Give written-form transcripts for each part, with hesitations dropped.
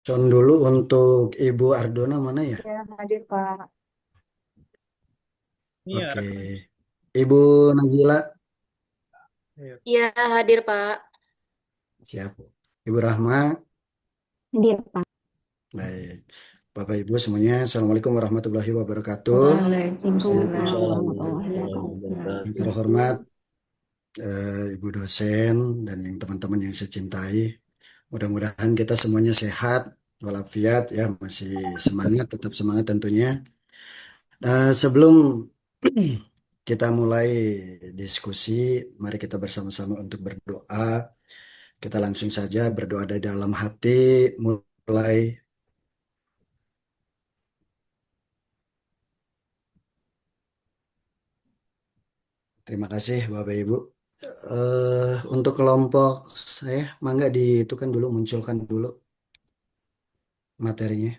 Con dulu untuk Ibu Ardona mana ya? Ya, hadir Pak. Iya, Oke. rekam. Ibu Nazila, Iya. Iya, hadir Pak. siap. Ibu Rahma, Hadir Pak. baik. Bapak Ibu semuanya, Assalamualaikum warahmatullahi wabarakatuh. Waalaikumsalam Waalaikumsalam warahmatullahi warahmatullahi Yang wabarakatuh. terhormat Ibu dosen dan yang teman-teman yang saya cintai. Mudah-mudahan kita semuanya sehat, walafiat ya, masih semangat, tetap semangat tentunya. Sebelum kita mulai diskusi, mari kita bersama-sama untuk berdoa. Kita langsung saja berdoa dari dalam hati, mulai. Terima kasih Bapak Ibu. Untuk kelompok saya, mangga di itu kan dulu munculkan dulu materinya.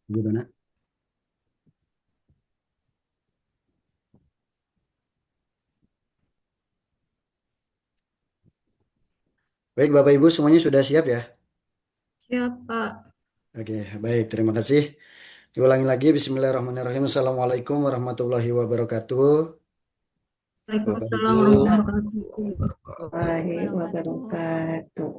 Ibu Dona. Baik Bapak Ibu semuanya sudah siap ya? Siap, Pak. Oke, baik. Terima kasih. Diulangi lagi. Bismillahirrahmanirrahim. Assalamualaikum warahmatullahi wabarakatuh. Bapak Ibu, Waalaikumsalam warahmatullahi Warahmatullahi wabarakatuh.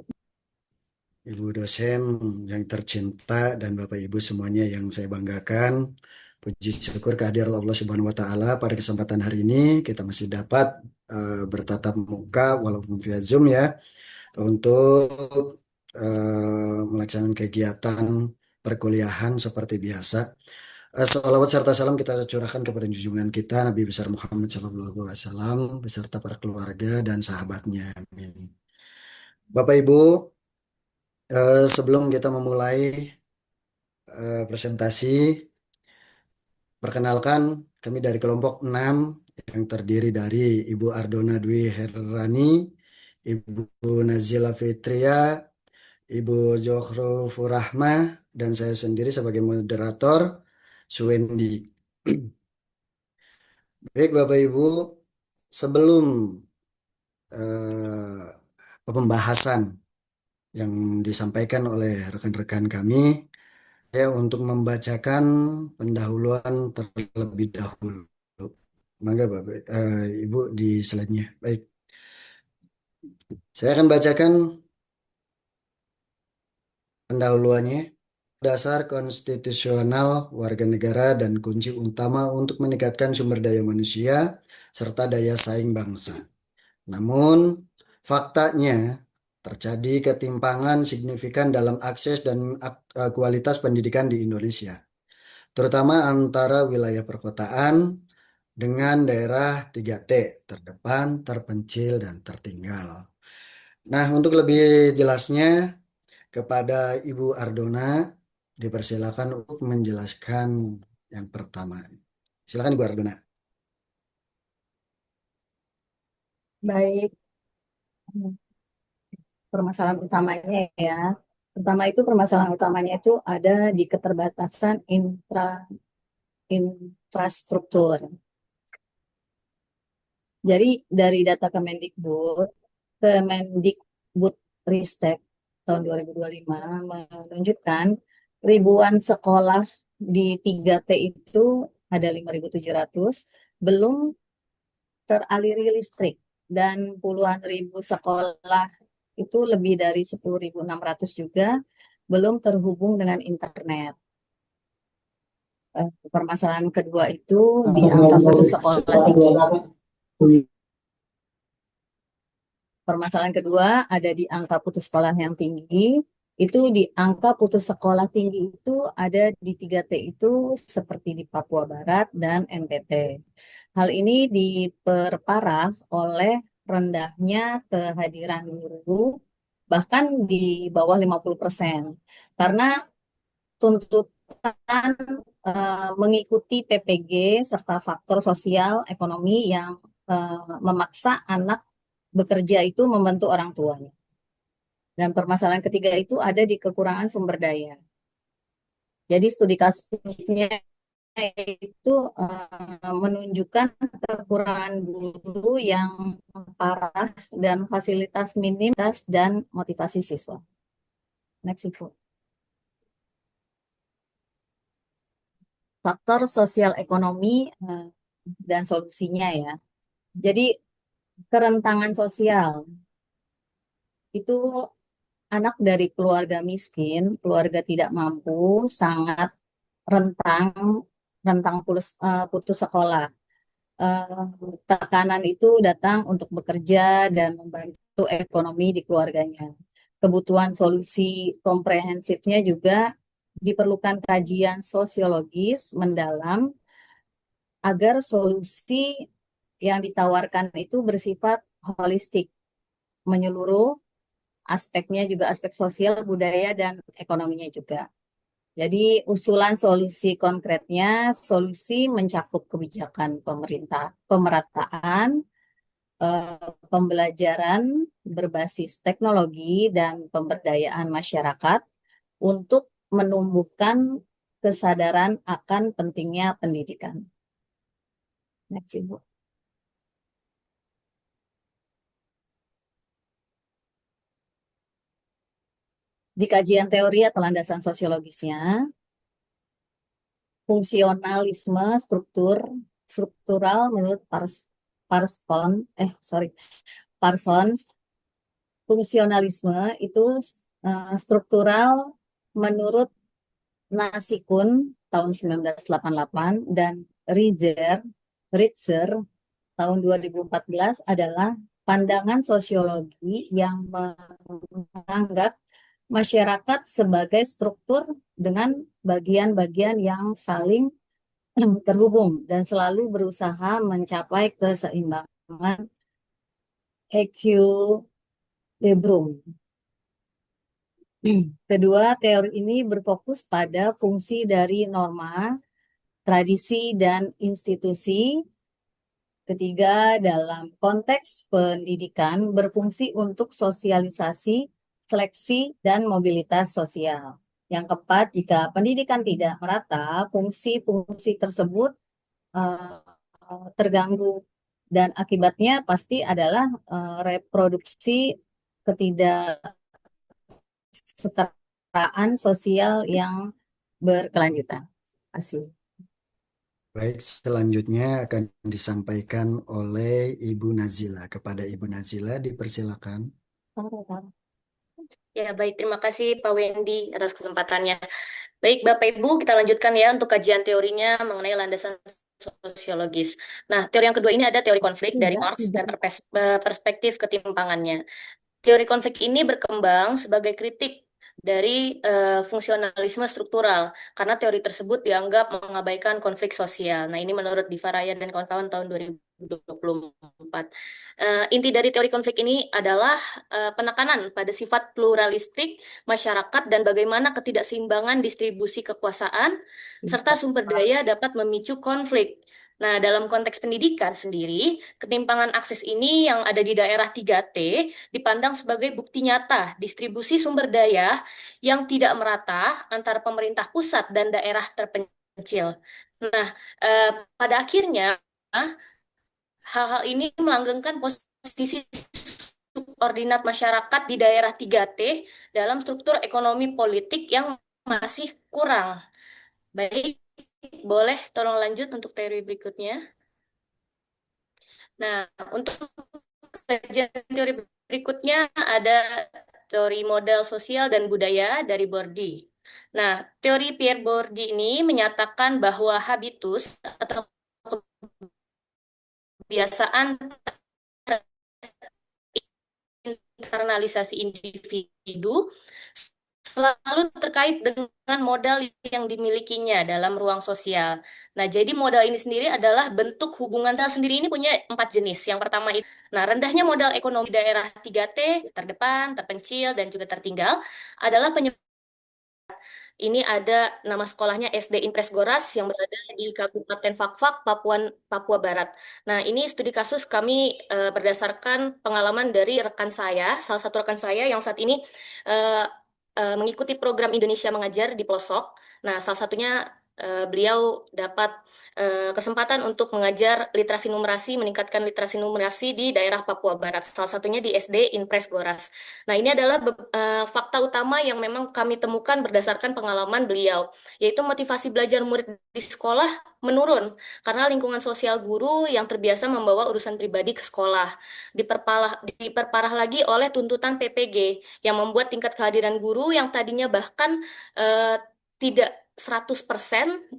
Ibu dosen yang tercinta dan Bapak Ibu semuanya yang saya banggakan. Puji syukur kehadiran Allah Subhanahu wa taala pada kesempatan hari ini kita masih dapat bertatap muka walaupun via Zoom ya untuk melaksanakan kegiatan perkuliahan seperti biasa. Salawat serta salam kita curahkan kepada junjungan kita Nabi besar Muhammad SAW beserta para keluarga dan sahabatnya. Amin. Bapak Ibu, sebelum kita memulai presentasi, perkenalkan kami dari kelompok 6 yang terdiri dari Ibu Ardona Dwi Herrani, Ibu Nazila Fitria, Ibu Johro Furahma, dan saya sendiri sebagai moderator, Suwendi. Baik Bapak Ibu, sebelum eh, pembahasan yang disampaikan oleh rekan-rekan kami, saya untuk membacakan pendahuluan terlebih dahulu. Mangga Bapak, Ibu di slide-nya. Baik, saya akan bacakan pendahuluannya. Dasar konstitusional warga negara dan kunci utama untuk meningkatkan sumber daya manusia serta daya saing bangsa. Namun, faktanya terjadi ketimpangan signifikan dalam akses dan kualitas pendidikan di Indonesia, terutama antara wilayah perkotaan dengan daerah 3T, terdepan, terpencil, dan tertinggal. Nah, untuk lebih jelasnya kepada Ibu Ardona, dipersilakan untuk menjelaskan yang pertama. Silakan Ibu Ardona. Baik, permasalahan utamanya ya. Pertama itu permasalahan utamanya itu ada di keterbatasan infrastruktur. Jadi dari data Kemendikbud Ristek tahun 2025 menunjukkan ribuan sekolah di 3T itu ada 5.700 belum teraliri listrik dan puluhan ribu sekolah itu lebih dari 10.600 juga belum terhubung dengan internet. Permasalahan kedua itu di angka putus sekolah tinggi. Permasalahan kedua ada di angka putus sekolah yang tinggi. Itu di angka putus sekolah tinggi itu ada di 3T itu seperti di Papua Barat dan NTT. Hal ini diperparah oleh rendahnya kehadiran guru bahkan di bawah 50%. Karena tuntutan mengikuti PPG serta faktor sosial ekonomi yang memaksa anak bekerja itu membantu orang tuanya. Dan permasalahan ketiga itu ada di kekurangan sumber daya. Jadi studi kasusnya itu menunjukkan kekurangan guru yang parah dan fasilitas minim dan motivasi siswa. Next, Ibu. Faktor sosial ekonomi dan solusinya ya. Jadi kerentangan sosial itu anak dari keluarga miskin, keluarga tidak mampu, sangat rentang rentang putus sekolah. Eh, Tekanan itu datang untuk bekerja dan membantu ekonomi di keluarganya. Kebutuhan solusi komprehensifnya juga diperlukan kajian sosiologis mendalam agar solusi yang ditawarkan itu bersifat holistik, menyeluruh aspeknya juga aspek sosial, budaya, dan ekonominya juga. Jadi usulan solusi konkretnya, solusi mencakup kebijakan pemerintah, pemerataan, pembelajaran berbasis teknologi, dan pemberdayaan masyarakat untuk menumbuhkan kesadaran akan pentingnya pendidikan. Next, Ibu. Di kajian teori atau landasan sosiologisnya, fungsionalisme struktural menurut Parsons, fungsionalisme itu struktural menurut Nasikun tahun 1988 dan Ritzer tahun 2014 adalah pandangan sosiologi yang menganggap masyarakat sebagai struktur dengan bagian-bagian yang saling terhubung dan selalu berusaha mencapai keseimbangan equilibrium. Kedua, teori ini berfokus pada fungsi dari norma, tradisi, dan institusi. Ketiga, dalam konteks pendidikan berfungsi untuk sosialisasi, seleksi, dan mobilitas sosial. Yang keempat, jika pendidikan tidak merata, fungsi-fungsi tersebut terganggu dan akibatnya pasti adalah reproduksi ketidaksetaraan sosial yang berkelanjutan. Terima kasih. Baik, selanjutnya akan disampaikan oleh Ibu Nazila. Kepada Ibu Nazila dipersilakan. Ya, baik. Terima kasih Pak Wendy atas kesempatannya. Baik, Bapak Ibu, kita lanjutkan ya untuk kajian teorinya mengenai landasan sosiologis. Nah, teori yang kedua ini ada teori konflik dari Marx dan perspektif ketimpangannya. Teori konflik ini berkembang sebagai kritik dari fungsionalisme struktural karena teori tersebut dianggap mengabaikan konflik sosial. Nah, ini menurut Diva Raya dan kawan-kawan tahun 2024. Inti dari teori konflik ini adalah penekanan pada sifat pluralistik masyarakat dan bagaimana ketidakseimbangan distribusi kekuasaan serta sumber daya dapat memicu konflik. Nah, dalam konteks pendidikan sendiri, ketimpangan akses ini yang ada di daerah 3T dipandang sebagai bukti nyata distribusi sumber daya yang tidak merata antara pemerintah pusat dan daerah terpencil. Nah, pada akhirnya hal-hal ini melanggengkan posisi subordinat masyarakat di daerah 3T dalam struktur ekonomi politik yang masih kurang. Baik, boleh tolong lanjut untuk teori berikutnya. Nah, untuk kajian teori berikutnya ada teori modal sosial dan budaya dari Bourdieu. Nah, teori Pierre Bourdieu ini menyatakan bahwa habitus atau kebiasaan internalisasi individu selalu terkait dengan modal yang dimilikinya dalam ruang sosial. Nah, jadi modal ini sendiri adalah bentuk hubungan sosial sendiri ini punya 4 jenis. Yang pertama itu, nah rendahnya modal ekonomi daerah 3T, terdepan, terpencil, dan juga tertinggal, adalah penyebab. Ini ada nama sekolahnya SD Impres Goras yang berada di Kabupaten Fakfak, Papua Barat. Nah, ini studi kasus kami berdasarkan pengalaman dari rekan saya, salah satu rekan saya yang saat ini mengikuti program Indonesia Mengajar di pelosok. Nah, salah satunya beliau dapat kesempatan untuk mengajar literasi numerasi, meningkatkan literasi numerasi di daerah Papua Barat, salah satunya di SD Impres Goras. Nah, ini adalah fakta utama yang memang kami temukan berdasarkan pengalaman beliau, yaitu motivasi belajar murid di sekolah menurun karena lingkungan sosial guru yang terbiasa membawa urusan pribadi ke sekolah. Diperparah lagi oleh tuntutan PPG yang membuat tingkat kehadiran guru yang tadinya bahkan tidak 100%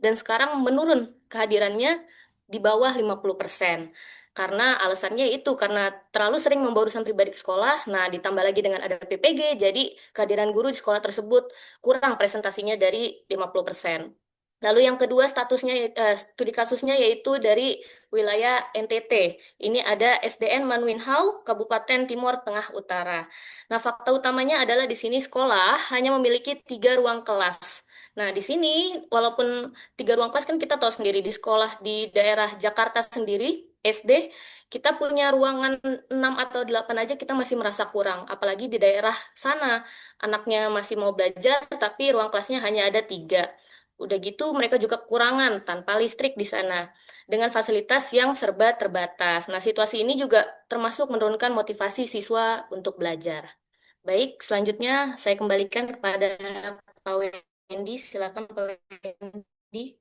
dan sekarang menurun kehadirannya di bawah 50%. Karena alasannya itu karena terlalu sering membawa urusan pribadi ke sekolah. Nah, ditambah lagi dengan ada PPG, jadi kehadiran guru di sekolah tersebut kurang presentasinya dari 50%. Lalu yang kedua studi kasusnya yaitu dari wilayah NTT. Ini ada SDN Manwinhau, Kabupaten Timor Tengah Utara. Nah, fakta utamanya adalah di sini sekolah hanya memiliki 3 ruang kelas. Nah, di sini walaupun 3 ruang kelas kan kita tahu sendiri di sekolah di daerah Jakarta sendiri, SD, kita punya ruangan 6 atau 8 aja kita masih merasa kurang. Apalagi di daerah sana, anaknya masih mau belajar tapi ruang kelasnya hanya ada 3. Udah gitu mereka juga kekurangan tanpa listrik di sana dengan fasilitas yang serba terbatas. Nah, situasi ini juga termasuk menurunkan motivasi siswa untuk belajar. Baik, selanjutnya saya kembalikan kepada Pak Wendy. Silakan Pak Wendy.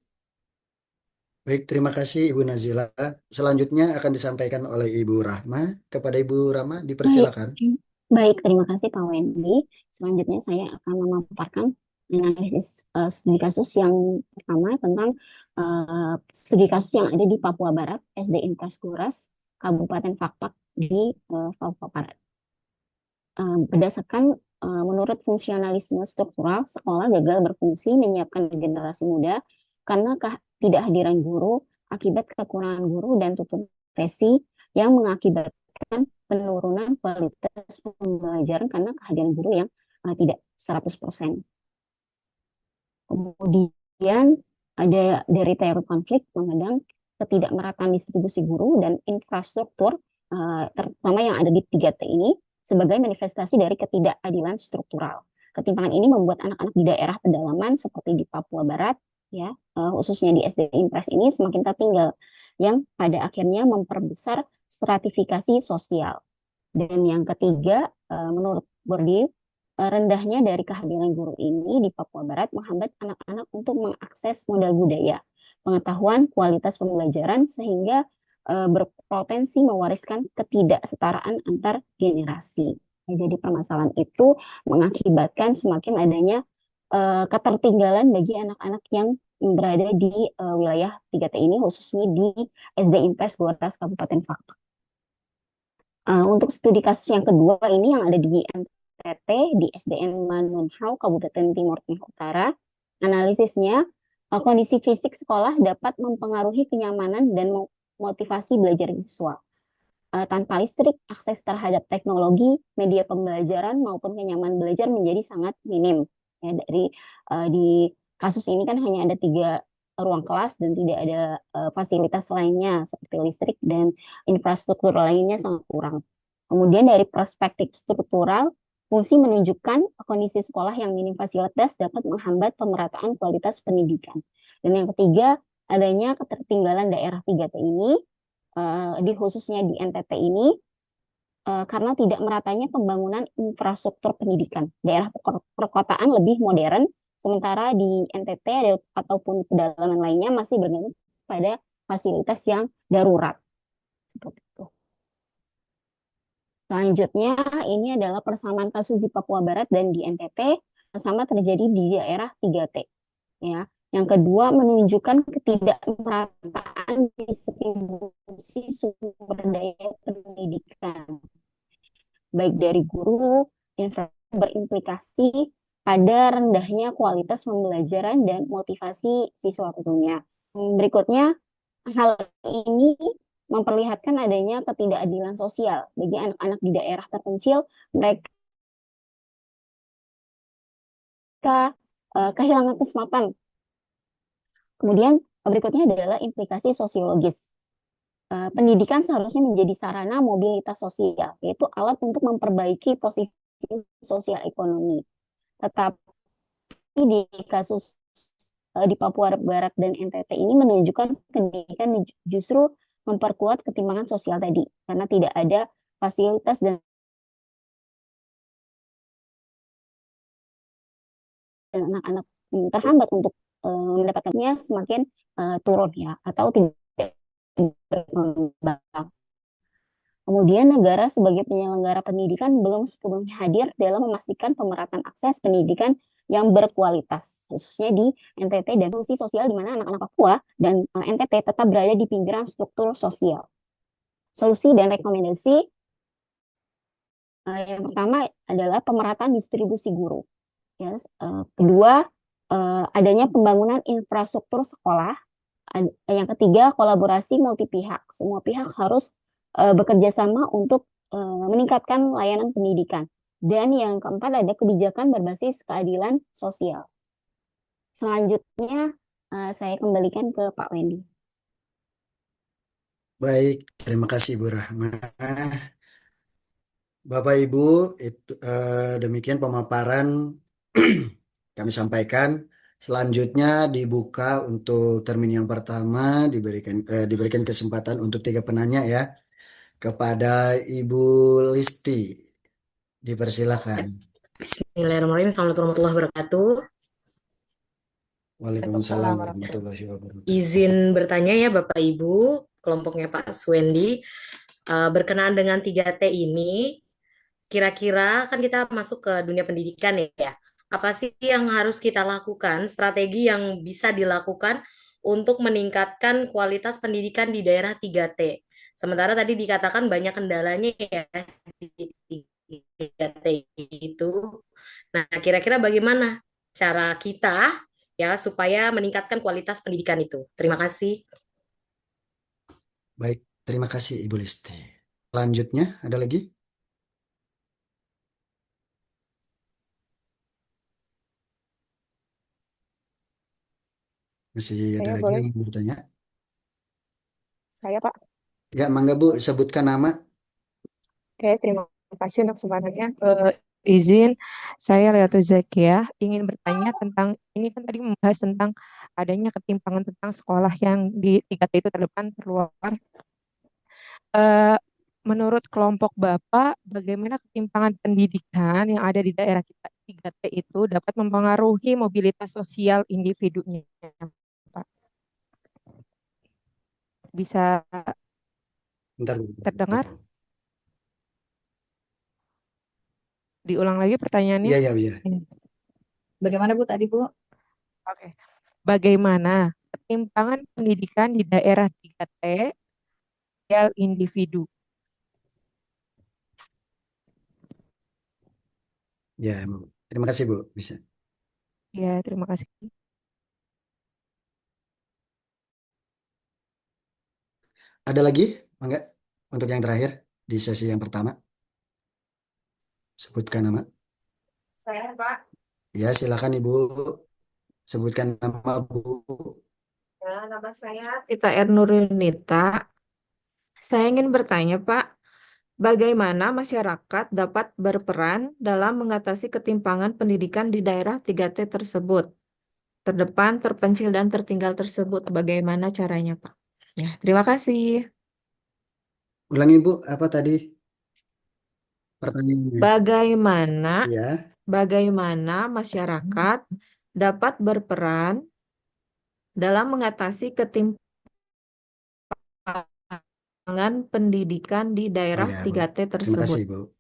Baik, terima kasih Ibu Nazila. Selanjutnya akan disampaikan oleh Ibu Rahma. Kepada Ibu Rahma, Baik, dipersilakan. baik, terima kasih Pak Wendy. Selanjutnya saya akan memaparkan analisis studi kasus yang pertama tentang studi kasus yang ada di Papua Barat, SD Impres Goras, Kabupaten Fakfak di Papua Barat. Berdasarkan menurut fungsionalisme struktural, sekolah gagal berfungsi menyiapkan generasi muda karena ketidakhadiran guru akibat kekurangan guru dan tutur profesi yang mengakibatkan penurunan kualitas pembelajaran karena kehadiran guru yang tidak 100%. Kemudian ada dari teori konflik memandang ketidakmerataan distribusi guru dan infrastruktur terutama yang ada di 3T ini sebagai manifestasi dari ketidakadilan struktural. Ketimpangan ini membuat anak-anak di daerah pedalaman seperti di Papua Barat, ya khususnya di SD Impres ini semakin tertinggal, yang pada akhirnya memperbesar stratifikasi sosial. Dan yang ketiga, menurut Bourdieu, rendahnya dari kehadiran guru ini di Papua Barat menghambat anak-anak untuk mengakses modal budaya, pengetahuan, kualitas pembelajaran sehingga berpotensi mewariskan ketidaksetaraan antar generasi. Jadi permasalahan itu mengakibatkan semakin adanya ketertinggalan bagi anak-anak yang berada di wilayah 3T ini, khususnya di SD Impres Goras Kabupaten Fakfak. Untuk studi kasus yang kedua ini yang ada di NTT di SDN Manwinhau Kabupaten Timor Tengah Utara, analisisnya kondisi fisik sekolah dapat mempengaruhi kenyamanan dan motivasi belajar siswa. Tanpa listrik, akses terhadap teknologi, media pembelajaran maupun kenyamanan belajar menjadi sangat minim. Ya, di kasus ini kan hanya ada 3 ruang kelas dan tidak ada fasilitas lainnya seperti listrik dan infrastruktur lainnya sangat kurang. Kemudian dari perspektif struktural, fungsi menunjukkan kondisi sekolah yang minim fasilitas dapat menghambat pemerataan kualitas pendidikan. Dan yang ketiga, adanya ketertinggalan daerah 3T ini, khususnya di NTT ini, karena tidak meratanya pembangunan infrastruktur pendidikan. Daerah perkotaan lebih modern, sementara di NTT ataupun pedalaman lainnya masih bergantung pada fasilitas yang darurat. Seperti itu. Selanjutnya, ini adalah persamaan kasus di Papua Barat dan di NTT, sama terjadi di daerah 3T. Ya. Yang kedua, menunjukkan ketidakmerataan distribusi sumber daya pendidikan, baik dari guru, berimplikasi pada rendahnya kualitas pembelajaran dan motivasi siswa tentunya. Berikutnya, hal ini memperlihatkan adanya ketidakadilan sosial bagi anak-anak di daerah terpencil. Mereka kehilangan kesempatan. Kemudian berikutnya adalah implikasi sosiologis. Pendidikan seharusnya menjadi sarana mobilitas sosial, yaitu alat untuk memperbaiki posisi sosial ekonomi. Tetapi di kasus di Papua Barat dan NTT ini menunjukkan pendidikan justru memperkuat ketimpangan sosial tadi karena tidak ada fasilitas dan anak-anak terhambat untuk mendapatkannya semakin turun ya atau tidak berkembang. Kemudian negara sebagai penyelenggara pendidikan belum sepenuhnya hadir dalam memastikan pemerataan akses pendidikan yang berkualitas, khususnya di NTT dan fungsi sosial di mana anak-anak Papua dan NTT tetap berada di pinggiran struktur sosial. Solusi dan rekomendasi yang pertama adalah pemerataan distribusi guru. Yes. Kedua, adanya pembangunan infrastruktur sekolah. Yang ketiga, kolaborasi multi pihak. Semua pihak harus bekerja sama untuk meningkatkan layanan pendidikan. Dan yang keempat ada kebijakan berbasis keadilan sosial. Selanjutnya saya kembalikan ke Pak Wendy. Baik, terima kasih Bu Rahmah. Bapak Ibu, demikian pemaparan kami sampaikan. Selanjutnya dibuka untuk termin yang pertama, diberikan kesempatan untuk 3 penanya ya. Kepada Ibu Listi, dipersilakan. Bismillahirrahmanirrahim. Assalamualaikum warahmatullahi wabarakatuh. Waalaikumsalam warahmatullahi wabarakatuh. Izin bertanya ya Bapak Ibu, kelompoknya Pak Swendi, berkenaan dengan 3T ini, kira-kira kan kita masuk ke dunia pendidikan ya. Apa sih yang harus kita lakukan, strategi yang bisa dilakukan untuk meningkatkan kualitas pendidikan di daerah 3T? Sementara tadi dikatakan banyak kendalanya ya di 3T itu. Nah, kira-kira bagaimana cara kita ya supaya meningkatkan kualitas pendidikan itu? Terima kasih. Baik, terima kasih Ibu Listi. Selanjutnya ada lagi? Masih ada Saya lagi boleh, yang mau bertanya? saya Pak. Ya, mangga Bu, sebutkan nama. Oke, terima kasih untuk kesempatannya. Izin, saya Leatu Zakia ingin bertanya tentang, ini kan tadi membahas tentang adanya ketimpangan tentang sekolah yang di 3T itu terdepan, terluar. Eh, Menurut kelompok Bapak, bagaimana ketimpangan pendidikan yang ada di daerah kita 3T itu dapat mempengaruhi mobilitas sosial individunya, Pak? Bisa Bentar, Bu. terdengar? Diulang lagi pertanyaannya? Iya, iya, iya. Bagaimana Bu tadi Bu? Oke. Bagaimana ketimpangan pendidikan di daerah 3T sosial individu? Ya, Bu. Terima kasih Bu. Bisa. Ya, terima kasih. Ada lagi? Mangga? Untuk yang terakhir di sesi yang pertama. Sebutkan nama. Saya, Pak. Ya, silakan Ibu. Sebutkan nama Bu. Ya, nama saya Tita Ernurunita. Saya ingin bertanya, Pak, bagaimana masyarakat dapat berperan dalam mengatasi ketimpangan pendidikan di daerah 3T tersebut? Terdepan, terpencil, dan tertinggal tersebut. Bagaimana caranya, Pak? Ya, terima kasih. Ulangi Bu, apa tadi pertanyaannya? Bagaimana Ya, bagaimana masyarakat dapat berperan dalam mengatasi ketimpangan pendidikan di oh daerah ya Bu. 3T Terima tersebut? kasih Bu.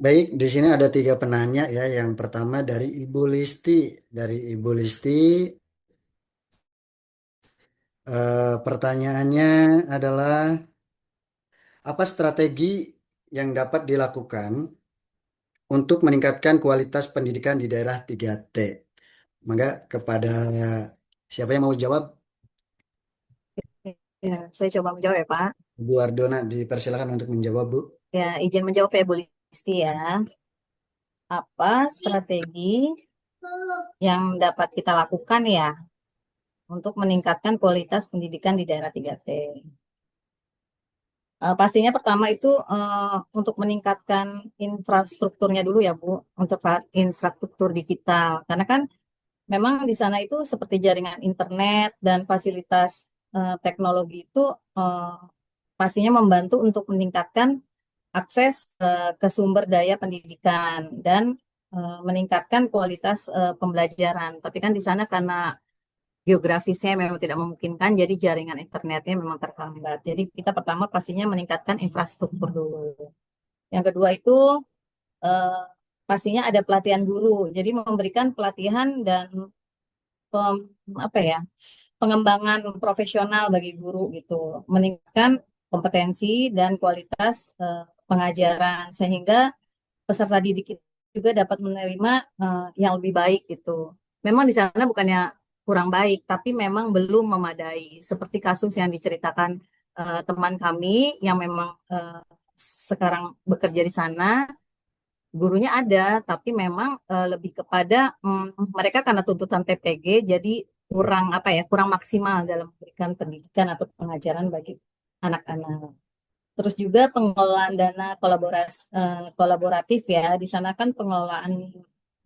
Baik, di sini ada 3 penanya ya. Yang pertama dari Ibu Listi. Dari Ibu Listi, pertanyaannya adalah apa strategi yang dapat dilakukan untuk meningkatkan kualitas pendidikan di daerah 3T? Maka kepada siapa yang mau jawab? Ya, saya coba menjawab ya Pak. Bu Ardona, dipersilakan untuk menjawab Bu. Ya, izin menjawab ya Bu Listi ya. Apa strategi yang dapat kita lakukan ya untuk meningkatkan kualitas pendidikan di daerah 3T? Pastinya pertama itu untuk meningkatkan infrastrukturnya dulu ya Bu, untuk infrastruktur digital. Karena kan memang di sana itu seperti jaringan internet dan fasilitas teknologi itu eh, pastinya membantu untuk meningkatkan akses ke sumber daya pendidikan dan meningkatkan kualitas pembelajaran. Tapi kan di sana karena geografisnya memang tidak memungkinkan, jadi jaringan internetnya memang terhambat. Jadi kita pertama pastinya meningkatkan infrastruktur dulu. Yang kedua itu eh, pastinya ada pelatihan guru. Jadi memberikan pelatihan dan apa ya, pengembangan profesional bagi guru gitu, meningkatkan kompetensi dan kualitas pengajaran sehingga peserta didik itu juga dapat menerima yang lebih baik gitu. Memang di sana bukannya kurang baik, tapi memang belum memadai. Seperti kasus yang diceritakan teman kami yang memang sekarang bekerja di sana, gurunya ada, tapi memang lebih kepada mereka karena tuntutan PPG, jadi kurang apa ya, kurang maksimal dalam memberikan pendidikan atau pengajaran bagi anak-anak. Terus juga pengelolaan dana kolaboratif ya. Di sana kan pengelolaan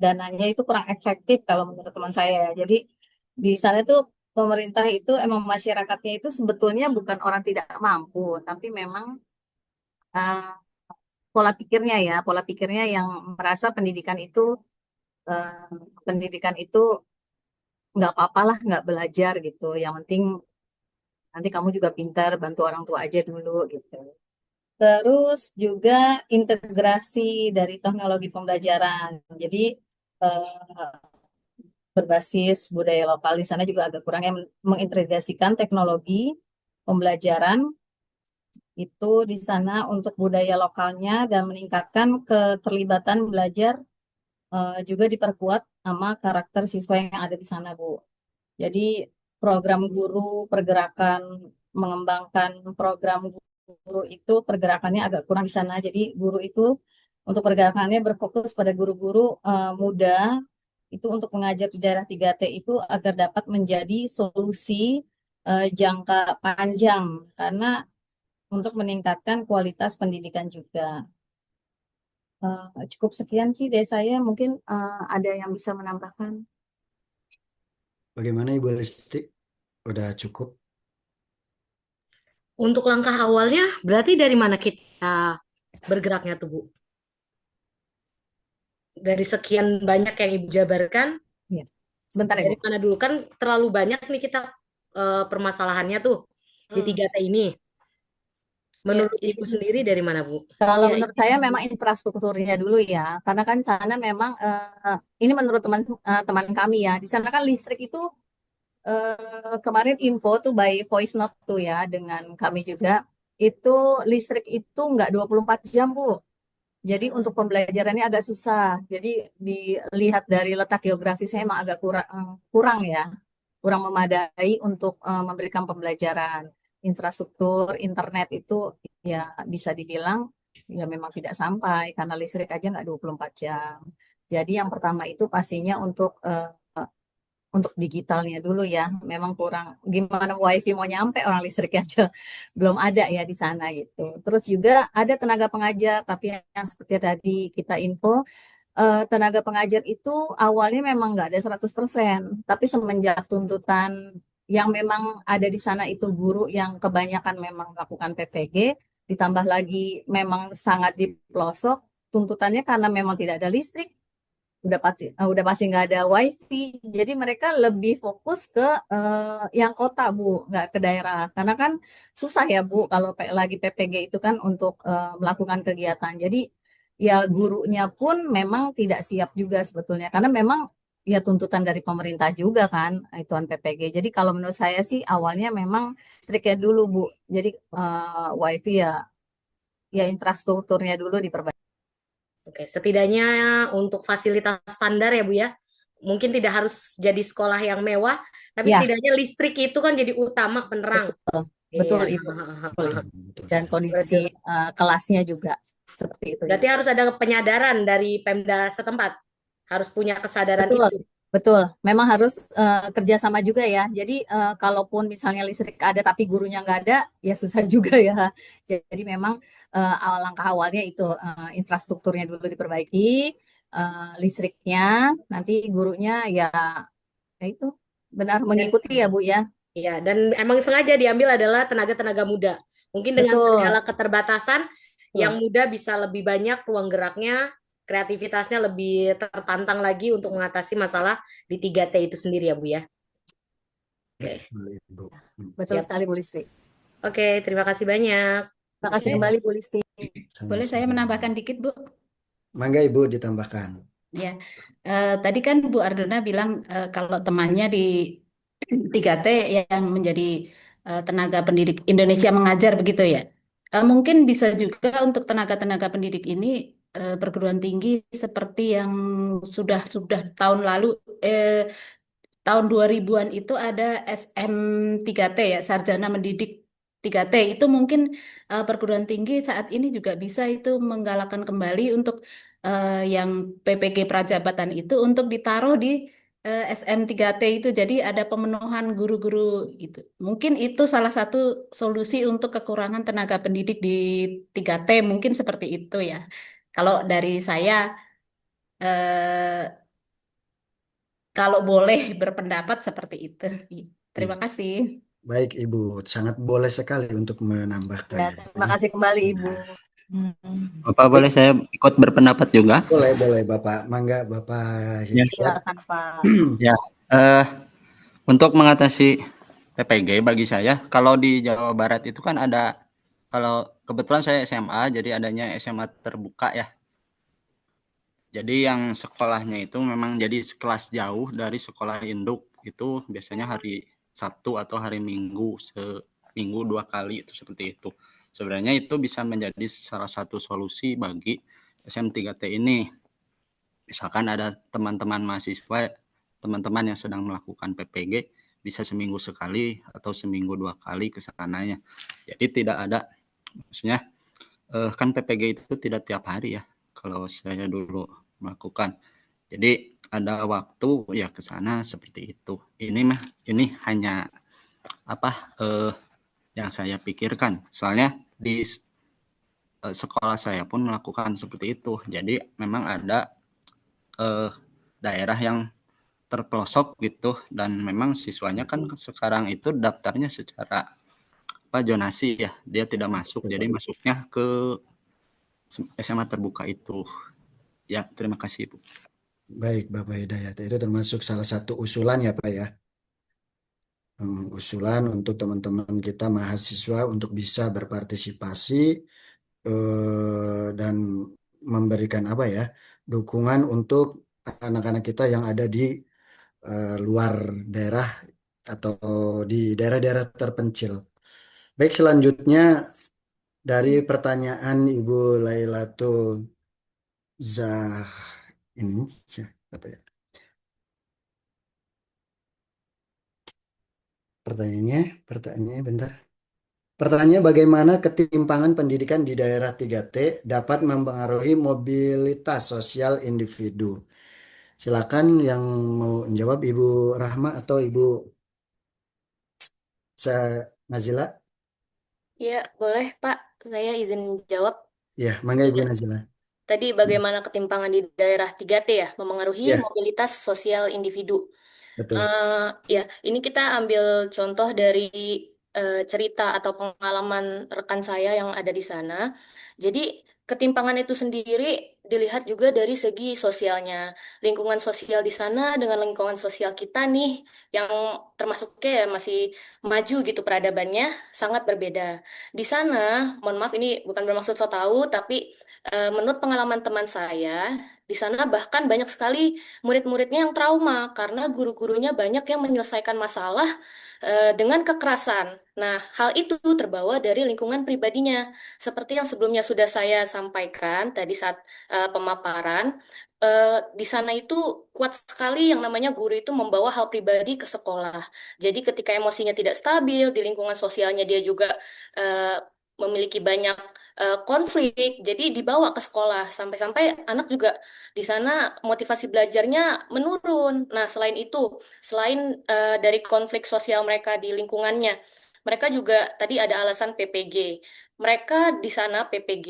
dananya itu kurang efektif kalau menurut teman saya. Jadi di sana tuh pemerintah itu emang masyarakatnya itu sebetulnya bukan orang tidak mampu, tapi memang eh, pola pikirnya yang merasa eh, pendidikan itu nggak apa-apa lah, nggak belajar gitu. Yang penting nanti kamu juga pintar, bantu orang tua aja dulu gitu. Terus juga integrasi dari teknologi pembelajaran. Jadi eh, berbasis budaya lokal di sana juga agak kurang yang mengintegrasikan teknologi pembelajaran itu di sana untuk budaya lokalnya dan meningkatkan keterlibatan belajar juga diperkuat sama karakter siswa yang ada di sana, Bu. Jadi program guru, pergerakan, mengembangkan program guru itu pergerakannya agak kurang di sana. Jadi guru itu untuk pergerakannya berfokus pada guru-guru muda itu untuk mengajar di daerah 3T itu agar dapat menjadi solusi jangka panjang karena untuk meningkatkan kualitas pendidikan juga. Cukup sekian sih dari saya. Mungkin ada yang bisa menambahkan. Bagaimana Ibu Lesti? Udah cukup? Untuk langkah awalnya berarti dari mana kita bergeraknya tuh Bu? Dari sekian banyak yang Ibu jabarkan, Ya. Sebentar ya, dari Bu. mana dulu? Kan terlalu banyak nih kita permasalahannya tuh di 3T ini. Menurut Ibu sendiri dari mana Bu? Kalau Ya, menurut saya memang infrastrukturnya dulu ya, karena kan di sana memang ini menurut teman kami ya, di sana kan listrik itu kemarin info tuh by voice note tuh ya dengan kami juga, itu listrik itu nggak 24 jam Bu. Jadi untuk pembelajarannya agak susah. Jadi dilihat dari letak geografisnya emang agak kurang ya, kurang memadai untuk memberikan pembelajaran. Infrastruktur internet itu ya bisa dibilang ya memang tidak sampai karena listrik aja nggak 24 jam. Jadi yang pertama itu pastinya untuk digitalnya dulu ya, memang kurang. Gimana wifi mau nyampe orang listrik aja belum ada ya di sana gitu. Terus juga ada tenaga pengajar, tapi yang seperti tadi kita info, tenaga pengajar itu awalnya memang nggak ada 100%, tapi semenjak tuntutan yang memang ada di sana itu guru yang kebanyakan memang melakukan PPG, ditambah lagi memang sangat di pelosok, tuntutannya karena memang tidak ada listrik, udah pasti nggak ada wifi, jadi mereka lebih fokus ke yang kota Bu, nggak ke daerah karena kan susah ya Bu kalau lagi PPG itu kan untuk melakukan kegiatan. Jadi ya gurunya pun memang tidak siap juga sebetulnya karena memang ya tuntutan dari pemerintah juga kan ituan PPG. Jadi kalau menurut saya sih awalnya memang striknya dulu Bu, jadi wifi ya infrastrukturnya dulu diperbaiki. oke, setidaknya untuk fasilitas standar ya Bu ya. Mungkin tidak harus jadi sekolah yang mewah, tapi Ya, setidaknya listrik itu kan jadi utama penerang. betul, betul Iya. Ibu. Betul, Ibu. Betul Dan sekali. kondisi kelasnya juga seperti itu. Berarti harus ada penyadaran dari Pemda setempat. Harus punya kesadaran Betul, itu. betul. Memang harus kerjasama juga ya. Jadi kalaupun misalnya listrik ada tapi gurunya nggak ada, ya susah juga ya. Jadi memang langkah awalnya itu infrastrukturnya dulu diperbaiki, listriknya, nanti gurunya ya Nah, itu benar mengikuti ya Bu ya. Ya, dan emang sengaja diambil adalah tenaga-tenaga muda. Mungkin dengan Betul. segala keterbatasan, yang Betul. muda bisa lebih banyak ruang geraknya, kreativitasnya lebih tertantang lagi untuk mengatasi masalah di 3T itu sendiri ya, Bu ya. Oke, Betul, Ibu. Betul siap. sekali Bu Listi. Oke, terima kasih banyak. Terima kasih Sama- kembali Bu Listi. Boleh saya Sama-sama. menambahkan dikit, Bu? Mangga Ibu ditambahkan. Ya, tadi kan Bu Ardona bilang kalau temannya di 3T yang menjadi tenaga pendidik Indonesia mengajar begitu ya. Mungkin bisa juga untuk tenaga-tenaga pendidik ini perguruan tinggi seperti yang sudah tahun lalu tahun 2000-an itu ada SM3T ya, Sarjana Mendidik 3T. Itu mungkin perguruan tinggi saat ini juga bisa itu menggalakkan kembali untuk yang PPG Prajabatan itu untuk ditaruh di SM3T itu. Jadi ada pemenuhan guru-guru gitu. Mungkin itu salah satu solusi untuk kekurangan tenaga pendidik di 3T, mungkin seperti itu ya. Kalau dari saya eh, kalau boleh berpendapat seperti itu. Terima kasih. Baik Ibu, sangat boleh sekali untuk Ya, menambahkannya. terima kasih kembali Ibu. Nah, Bapak boleh saya ikut berpendapat juga? boleh Bapak. Mangga Bapak Ya. Hidayat. Silakan Pak. Ya, untuk mengatasi PPG bagi saya, kalau di Jawa Barat itu kan ada, kalau kebetulan saya SMA, jadi adanya SMA terbuka ya. Jadi yang sekolahnya itu memang jadi kelas jauh dari sekolah induk, itu biasanya hari Sabtu atau hari Minggu, seminggu 2 kali itu seperti itu. Sebenarnya itu bisa menjadi salah satu solusi bagi SM3T ini. Misalkan ada teman-teman mahasiswa, teman-teman yang sedang melakukan PPG, bisa seminggu sekali atau seminggu 2 kali ke sananya. Jadi tidak ada, maksudnya kan PPG itu tidak tiap hari ya, kalau saya dulu melakukan. Jadi ada waktu ya ke sana seperti itu. Ini hanya apa yang saya pikirkan. Soalnya di sekolah saya pun melakukan seperti itu. Jadi memang ada daerah yang terpelosok gitu, dan memang siswanya kan sekarang itu daftarnya secara zonasi ya, dia tidak masuk, jadi masuknya ke SMA terbuka itu. Ya, terima kasih Ibu. Baik Bapak Hidayat, itu termasuk salah satu usulan ya Pak ya. Usulan untuk teman-teman kita mahasiswa untuk bisa berpartisipasi dan memberikan apa ya, dukungan untuk anak-anak kita yang ada di luar daerah atau di daerah-daerah terpencil. Baik, selanjutnya dari pertanyaan Ibu Lailatul Zah ini apa ya? Pertanyaannya bentar. Pertanyaannya, bagaimana ketimpangan pendidikan di daerah 3T dapat mempengaruhi mobilitas sosial individu? Silakan yang mau menjawab Ibu Rahma atau Ibu Nazila. Ya, boleh Pak. Saya izin jawab. Ya, mangga Ibu Nazila. Tadi bagaimana ketimpangan di daerah 3T ya memengaruhi Ya, mobilitas sosial individu. betul. Ya, ini kita ambil contoh dari cerita atau pengalaman rekan saya yang ada di sana. Jadi, ketimpangan itu sendiri dilihat juga dari segi sosialnya. Lingkungan sosial di sana dengan lingkungan sosial kita nih, yang termasuknya ya masih maju gitu peradabannya, sangat berbeda. Di sana, mohon maaf ini bukan bermaksud so tahu, tapi menurut pengalaman teman saya, di sana bahkan banyak sekali murid-muridnya yang trauma karena guru-gurunya banyak yang menyelesaikan masalah dengan kekerasan. Nah, hal itu terbawa dari lingkungan pribadinya. Seperti yang sebelumnya sudah saya sampaikan tadi saat pemaparan, di sana itu kuat sekali yang namanya guru itu membawa hal pribadi ke sekolah. Jadi ketika emosinya tidak stabil, di lingkungan sosialnya dia juga eh, memiliki banyak konflik, jadi dibawa ke sekolah sampai-sampai anak juga di sana motivasi belajarnya menurun. Nah, selain itu, selain dari konflik sosial mereka di lingkungannya, mereka juga tadi ada alasan PPG. Mereka di sana PPG,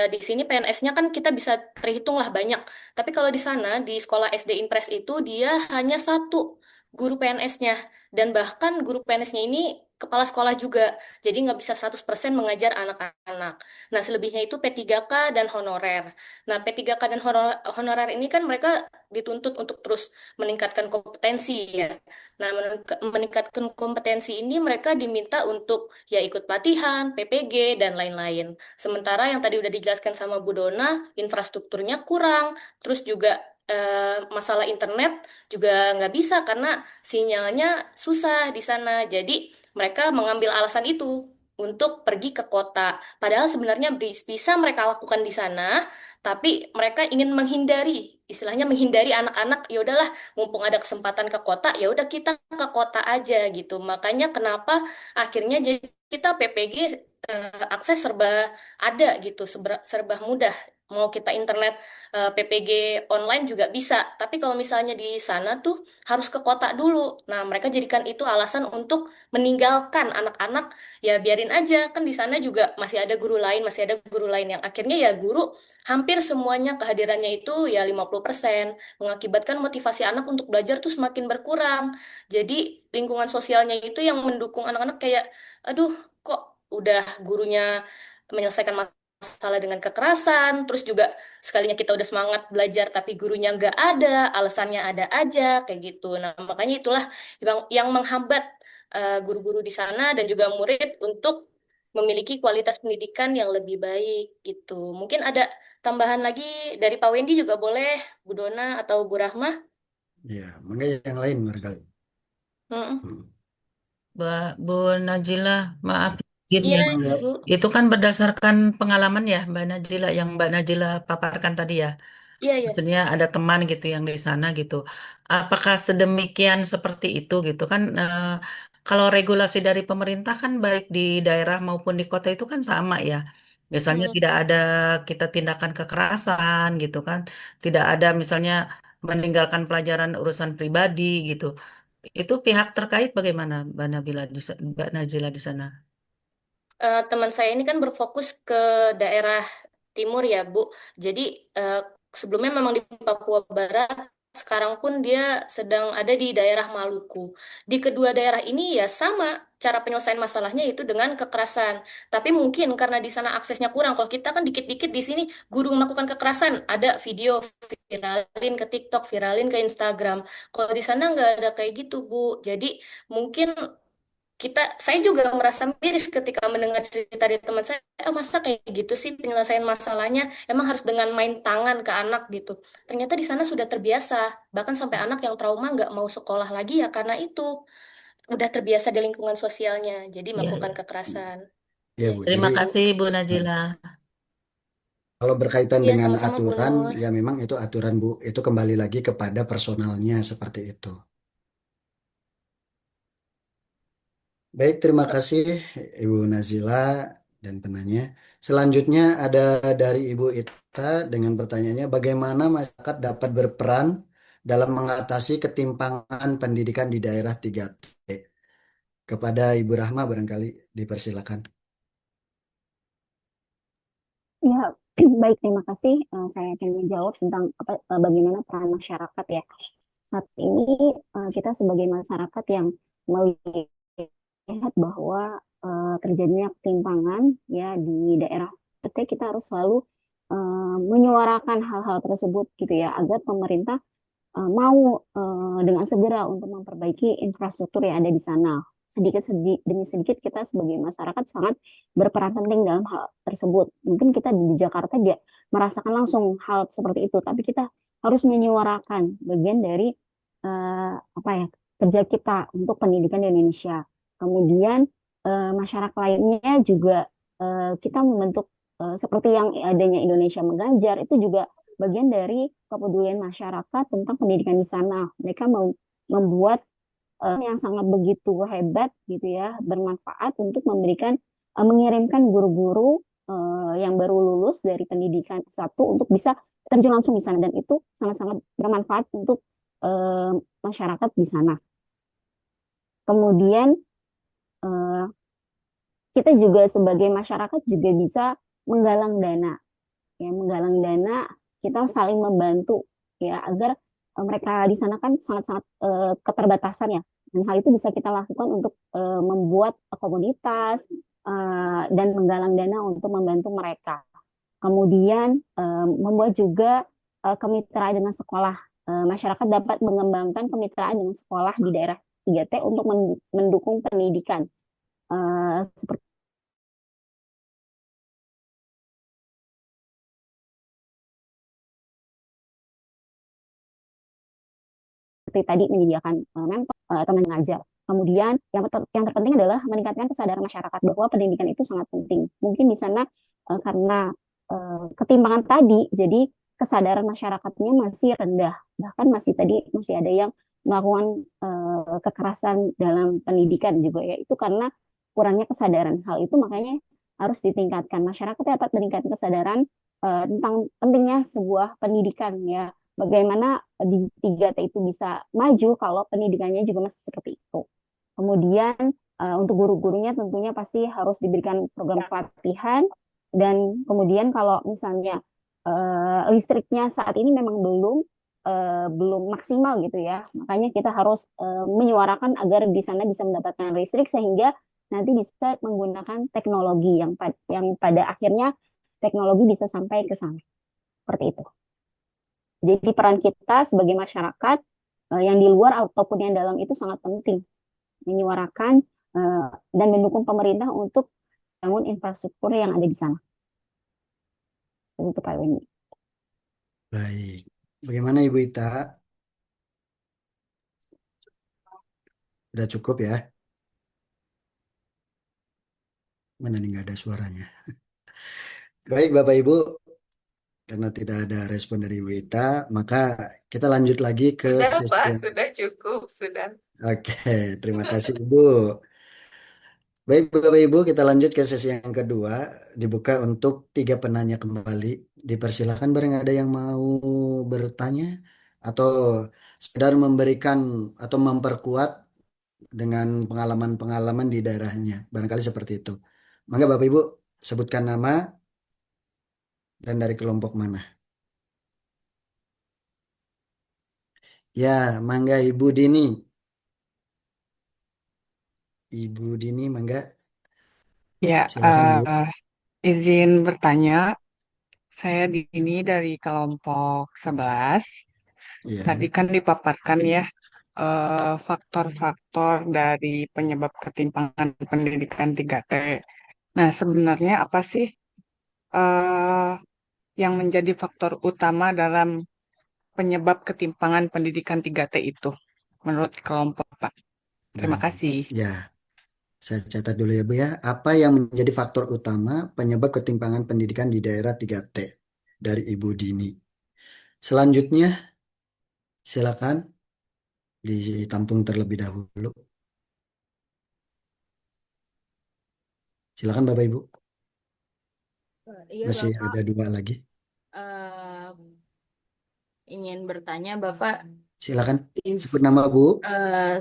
di sini PNS-nya kan kita bisa terhitung lah banyak. Tapi kalau di sana di sekolah SD Impres itu dia hanya satu guru PNS-nya. Dan bahkan guru PNS-nya ini kepala sekolah juga. Jadi nggak bisa 100% mengajar anak-anak. Nah, selebihnya itu P3K dan honorer. Nah, P3K dan honorer ini kan mereka dituntut untuk terus meningkatkan kompetensi ya. Nah, meningkatkan kompetensi ini mereka diminta untuk ya ikut pelatihan, PPG, dan lain-lain. Sementara yang tadi udah dijelaskan sama Bu Dona, infrastrukturnya kurang, terus juga masalah internet juga nggak bisa karena sinyalnya susah di sana. Jadi mereka mengambil alasan itu untuk pergi ke kota. Padahal sebenarnya bisa mereka lakukan di sana, tapi mereka ingin menghindari, istilahnya menghindari anak-anak. Ya udahlah, mumpung ada kesempatan ke kota, ya udah kita ke kota aja gitu. Makanya kenapa akhirnya jadi kita PPG akses serba ada gitu, serba mudah. Mau kita internet PPG online juga bisa, tapi kalau misalnya di sana tuh harus ke kota dulu. Nah, mereka jadikan itu alasan untuk meninggalkan anak-anak. Ya biarin aja, kan di sana juga masih ada guru lain, masih ada guru lain yang akhirnya ya guru hampir semuanya kehadirannya itu ya 50%, mengakibatkan motivasi anak untuk belajar tuh semakin berkurang. Jadi lingkungan sosialnya itu yang mendukung anak-anak kayak, aduh kok udah gurunya menyelesaikan masalah dengan kekerasan, terus juga sekalinya kita udah semangat belajar tapi gurunya nggak ada, alasannya ada aja, kayak gitu. Nah, makanya itulah yang menghambat guru-guru di sana dan juga murid untuk memiliki kualitas pendidikan yang lebih baik gitu. Mungkin ada tambahan lagi dari Pak Wendy juga boleh, Bu Dona atau Bu Rahma. Ya, mangga yang lain barangkali. Mm-mm. Hmm. Bu Najila, maaf izin Iya, ya. Mangga. Bu. Itu kan berdasarkan pengalaman ya, Mbak Najila, yang Mbak Najila paparkan tadi ya. Iya, iya. Maksudnya ada teman gitu yang di sana gitu. Apakah sedemikian seperti itu gitu kan? Kalau regulasi dari pemerintah kan baik di daerah maupun di kota itu kan sama ya. Biasanya Mm. tidak ada kita tindakan kekerasan gitu kan. Tidak ada misalnya meninggalkan pelajaran urusan pribadi gitu. Itu pihak terkait bagaimana Mbak Nabila Mbak Najila di sana? Teman saya ini kan berfokus ke daerah timur ya, Bu. Jadi eh, sebelumnya memang di Papua Barat, sekarang pun dia sedang ada di daerah Maluku. Di kedua daerah ini ya sama cara penyelesaian masalahnya itu dengan kekerasan. Tapi mungkin karena di sana aksesnya kurang. Kalau kita kan dikit-dikit di sini guru melakukan kekerasan, ada video viralin ke TikTok, viralin ke Instagram. Kalau di sana nggak ada kayak gitu, Bu. Jadi mungkin saya juga merasa miris ketika mendengar cerita dari teman saya, masa kayak gitu sih penyelesaian masalahnya, emang harus dengan main tangan ke anak gitu. Ternyata di sana sudah terbiasa, bahkan sampai anak yang trauma nggak mau sekolah lagi ya karena itu udah terbiasa di lingkungan sosialnya, jadi Ya, melakukan ya. kekerasan. Ya, Iya Bu. gitu, Terima Jadi Bu. kasih Bu nah, Najila. kalau berkaitan Iya, dengan sama-sama Bu aturan, Nur. ya memang itu aturan, Bu. Itu kembali lagi kepada personalnya seperti itu. Baik, terima kasih Ibu Nazila dan penanya. Selanjutnya ada dari Ibu Ita dengan pertanyaannya, bagaimana masyarakat dapat berperan dalam mengatasi ketimpangan pendidikan di daerah 3T? Kepada Ibu Rahma barangkali dipersilakan. Ya, baik, terima kasih. Saya akan menjawab tentang bagaimana peran masyarakat ya. Saat ini kita sebagai masyarakat yang melihat bahwa terjadinya ketimpangan ya di daerah PT, kita harus selalu menyuarakan hal-hal tersebut gitu ya, agar pemerintah mau dengan segera untuk memperbaiki infrastruktur yang ada di sana. Sedikit demi sedikit kita sebagai masyarakat sangat berperan penting dalam hal tersebut. Mungkin kita di Jakarta dia merasakan langsung hal seperti itu, tapi kita harus menyuarakan bagian dari apa ya, kerja kita untuk pendidikan di Indonesia. Kemudian masyarakat lainnya juga kita membentuk seperti yang adanya Indonesia Mengajar, itu juga bagian dari kepedulian masyarakat tentang pendidikan di sana. Mereka membuat yang sangat begitu hebat gitu ya, bermanfaat untuk mengirimkan guru-guru yang baru lulus dari pendidikan satu untuk bisa terjun langsung di sana, dan itu sangat-sangat bermanfaat untuk masyarakat di sana. Kemudian eh, kita juga sebagai masyarakat juga bisa menggalang dana, ya menggalang dana, kita saling membantu ya agar mereka di sana kan sangat-sangat keterbatasan ya, dan hal itu bisa kita lakukan untuk membuat komunitas dan menggalang dana untuk membantu mereka. Kemudian membuat juga kemitraan dengan sekolah. Masyarakat dapat mengembangkan kemitraan dengan sekolah di daerah 3T untuk mendukung pendidikan. Seperti tadi menyediakan mentor atau mengajar. Kemudian yang terpenting adalah meningkatkan kesadaran masyarakat bahwa pendidikan itu sangat penting. Mungkin di sana karena ketimpangan tadi, jadi kesadaran masyarakatnya masih rendah. Bahkan masih ada yang melakukan kekerasan dalam pendidikan juga ya. Itu karena kurangnya kesadaran. Hal itu makanya harus ditingkatkan. Masyarakat dapat meningkatkan kesadaran tentang pentingnya sebuah pendidikan ya. Bagaimana di 3T itu bisa maju kalau pendidikannya juga masih seperti itu. Kemudian untuk guru-gurunya tentunya pasti harus diberikan program pelatihan, dan kemudian kalau misalnya listriknya saat ini memang belum maksimal gitu ya, makanya kita harus menyuarakan agar di sana bisa mendapatkan listrik sehingga nanti bisa menggunakan teknologi yang pada akhirnya teknologi bisa sampai ke sana. Seperti itu. Jadi peran kita sebagai masyarakat yang di luar ataupun yang dalam itu sangat penting, menyuarakan dan mendukung pemerintah untuk bangun infrastruktur yang ada di sana. Itu Pak Wendy. Baik. Bagaimana Ibu Ita? Udah cukup ya? Mana nih nggak ada suaranya? Baik Bapak Ibu, karena tidak ada respon dari Ibu Ita, maka kita lanjut lagi ke Sudah, sesi Pak, yang... sudah cukup, sudah. Oke, terima kasih Ibu. Baik Bapak Ibu, kita lanjut ke sesi yang kedua. Dibuka untuk 3 penanya kembali. Dipersilakan bareng ada yang mau bertanya atau sekedar memberikan atau memperkuat dengan pengalaman-pengalaman di daerahnya. Barangkali seperti itu. Maka Bapak Ibu sebutkan nama dan dari kelompok mana. Ya, mangga Ibu Dini. Ibu Dini, mangga. Ya, Silakan Bu. izin bertanya, saya Dini dari kelompok 11. Tadi Ya, kan dipaparkan ya faktor-faktor dari penyebab ketimpangan pendidikan 3T. Nah, sebenarnya apa sih eh, yang menjadi faktor utama dalam penyebab ketimpangan pendidikan 3T itu menurut kelompok Pak? Terima baik. kasih. Ya, saya catat dulu ya Bu ya. Apa yang menjadi faktor utama penyebab ketimpangan pendidikan di daerah 3T dari Ibu Dini? Selanjutnya, silakan ditampung terlebih dahulu. Silakan Bapak Ibu. Iya Masih Bapak, ada 2 lagi. eh, ingin bertanya Bapak, Silakan sebut nama Bu.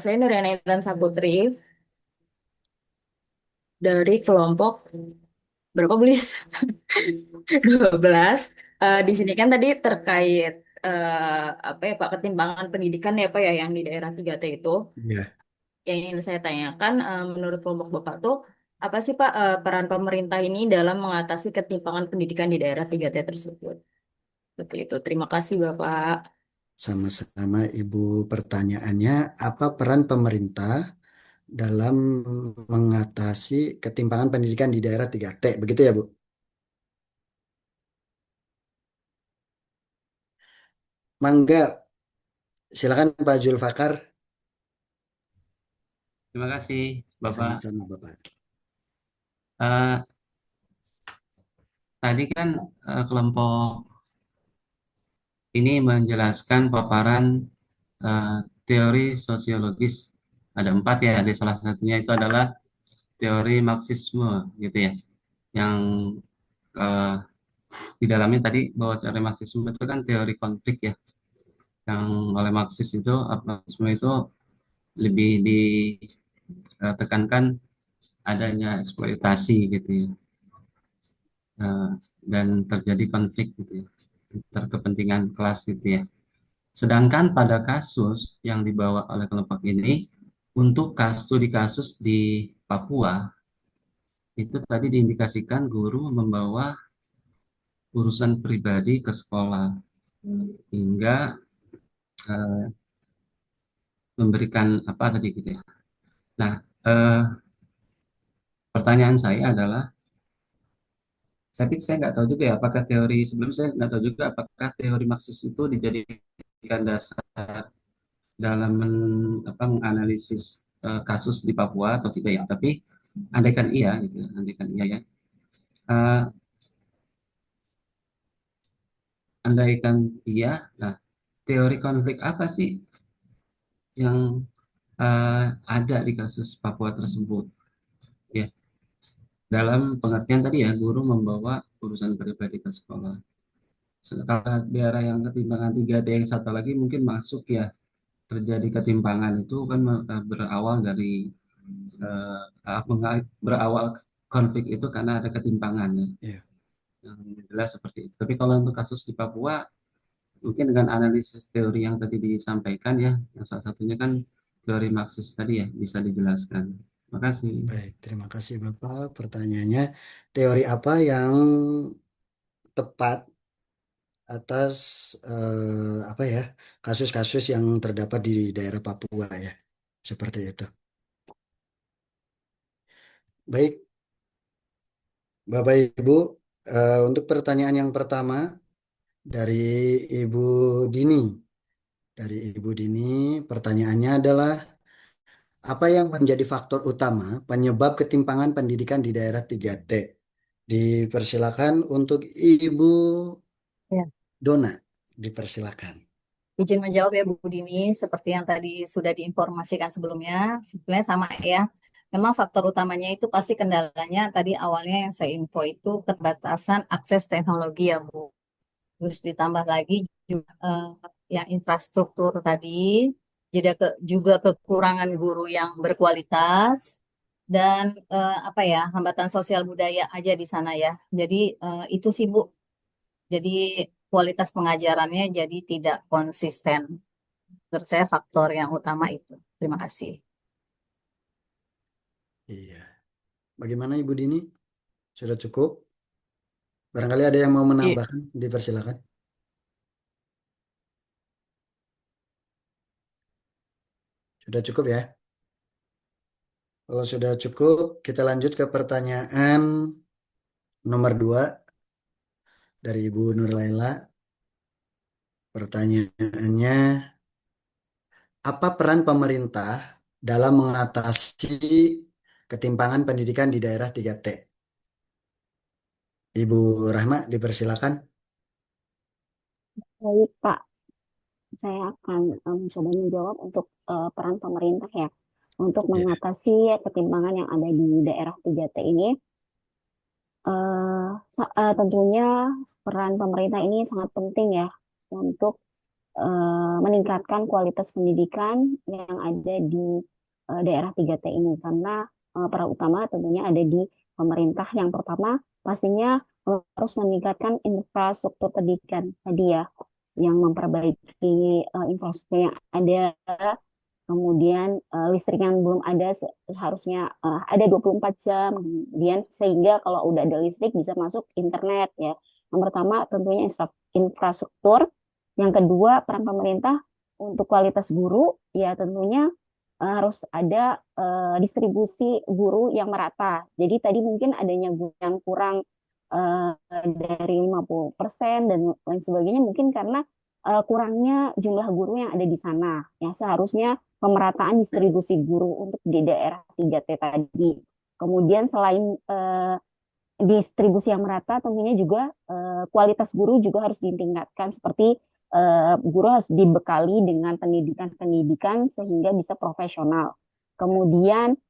saya Nuriana Intan Saputri dari kelompok berapa Blis? 12. Di sini kan tadi terkait apa ya Pak, ketimpangan pendidikan ya Pak ya yang di daerah 3T itu. Ya, Yang ingin saya tanyakan menurut kelompok Bapak tuh apa sih Pak peran pemerintah ini dalam mengatasi ketimpangan pendidikan di daerah 3T tersebut? Seperti itu. Terima kasih Bapak. sama-sama Ibu. Pertanyaannya, apa peran pemerintah dalam mengatasi ketimpangan pendidikan di daerah 3T? Begitu ya Bu? Mangga, silakan Pak Julfakar. Terima kasih, Bapak. Sama-sama Bapak. Eh, Tadi kan kelompok ini menjelaskan paparan teori sosiologis. Ada 4 ya, ada salah satunya itu adalah teori Marxisme, gitu ya. Yang eh, di dalamnya tadi bahwa teori Marxisme itu kan teori konflik ya. Yang oleh Marxisme itu lebih ditekankan adanya eksploitasi gitu ya. Dan terjadi konflik gitu ya, antar kepentingan kelas gitu ya. Sedangkan pada kasus yang dibawa oleh kelompok ini, untuk studi kasus di Papua, itu tadi diindikasikan guru membawa urusan pribadi ke sekolah, hingga eh, memberikan apa tadi gitu ya. Nah, pertanyaan saya adalah, saya nggak tahu juga ya, apakah teori sebelum saya nggak tahu juga apakah teori Marxis itu dijadikan dasar dalam menganalisis kasus di Papua atau tidak ya. Tapi andaikan iya gitu ya, andaikan iya ya. Eh, andaikan iya, nah teori konflik apa sih yang ada di kasus Papua tersebut? Ya, dalam pengertian tadi ya, guru membawa urusan pribadi ke sekolah. Kalau daerah yang ketimpangan 3D yang satu lagi mungkin masuk ya, terjadi ketimpangan itu kan berawal dari berawal konflik itu karena ada ketimpangan ya. Iya. Yang jelas seperti itu. Tapi kalau untuk kasus di Papua, mungkin dengan analisis teori yang tadi disampaikan ya, yang salah satunya kan teori Marxis tadi ya, bisa dijelaskan. Terima kasih. Baik, terima kasih Bapak. Pertanyaannya, teori apa yang tepat atas apa ya, kasus-kasus yang terdapat di daerah Papua ya, seperti itu. Baik, Bapak Ibu, untuk pertanyaan yang pertama dari Ibu Dini. Dari Ibu Dini, pertanyaannya adalah apa yang menjadi faktor utama penyebab ketimpangan pendidikan di daerah 3T? Dipersilakan untuk Ibu Ya. Dona, dipersilakan. Izin menjawab ya Bu Dini, seperti yang tadi sudah diinformasikan sebelumnya, sebenarnya sama ya. Memang faktor utamanya itu pasti kendalanya tadi awalnya yang saya info itu keterbatasan akses teknologi ya Bu. Terus ditambah lagi juga yang infrastruktur tadi, juga kekurangan guru yang berkualitas dan apa ya, hambatan sosial budaya aja di sana ya. Jadi itu sih Bu. Jadi kualitas pengajarannya jadi tidak konsisten. Menurut saya faktor yang utama itu. Terima kasih. Iya. Bagaimana Ibu Dini? Sudah cukup? Barangkali ada yang mau Iya. menambahkan, dipersilakan. Sudah cukup ya? Kalau sudah cukup, kita lanjut ke pertanyaan nomor 2 dari Ibu Nurlaila. Pertanyaannya, apa peran pemerintah dalam mengatasi ketimpangan pendidikan di daerah 3T? Ibu Rahma, dipersilakan. Baik, Pak. Saya akan mencoba menjawab untuk peran pemerintah ya. Untuk Ya. mengatasi ketimpangan yang ada di daerah 3T ini, tentunya peran pemerintah ini sangat penting ya untuk meningkatkan kualitas pendidikan yang ada di daerah 3T ini. Karena peran utama tentunya ada di pemerintah. Yang pertama, pastinya harus meningkatkan infrastruktur pendidikan tadi ya, yang memperbaiki infrastruktur yang ada, kemudian listrik yang belum ada harusnya ada 24 jam, kemudian sehingga kalau udah ada listrik bisa masuk internet ya. Yang pertama tentunya infrastruktur, yang kedua peran pemerintah untuk kualitas guru ya tentunya harus ada distribusi guru yang merata. Jadi tadi mungkin adanya guru yang kurang dari 50% dan lain sebagainya mungkin karena kurangnya jumlah guru yang ada di sana. Ya seharusnya pemerataan distribusi guru untuk di daerah 3T tadi. Kemudian selain distribusi yang merata, tentunya juga kualitas guru juga harus ditingkatkan, seperti guru harus dibekali dengan pendidikan-pendidikan sehingga bisa profesional. Kemudian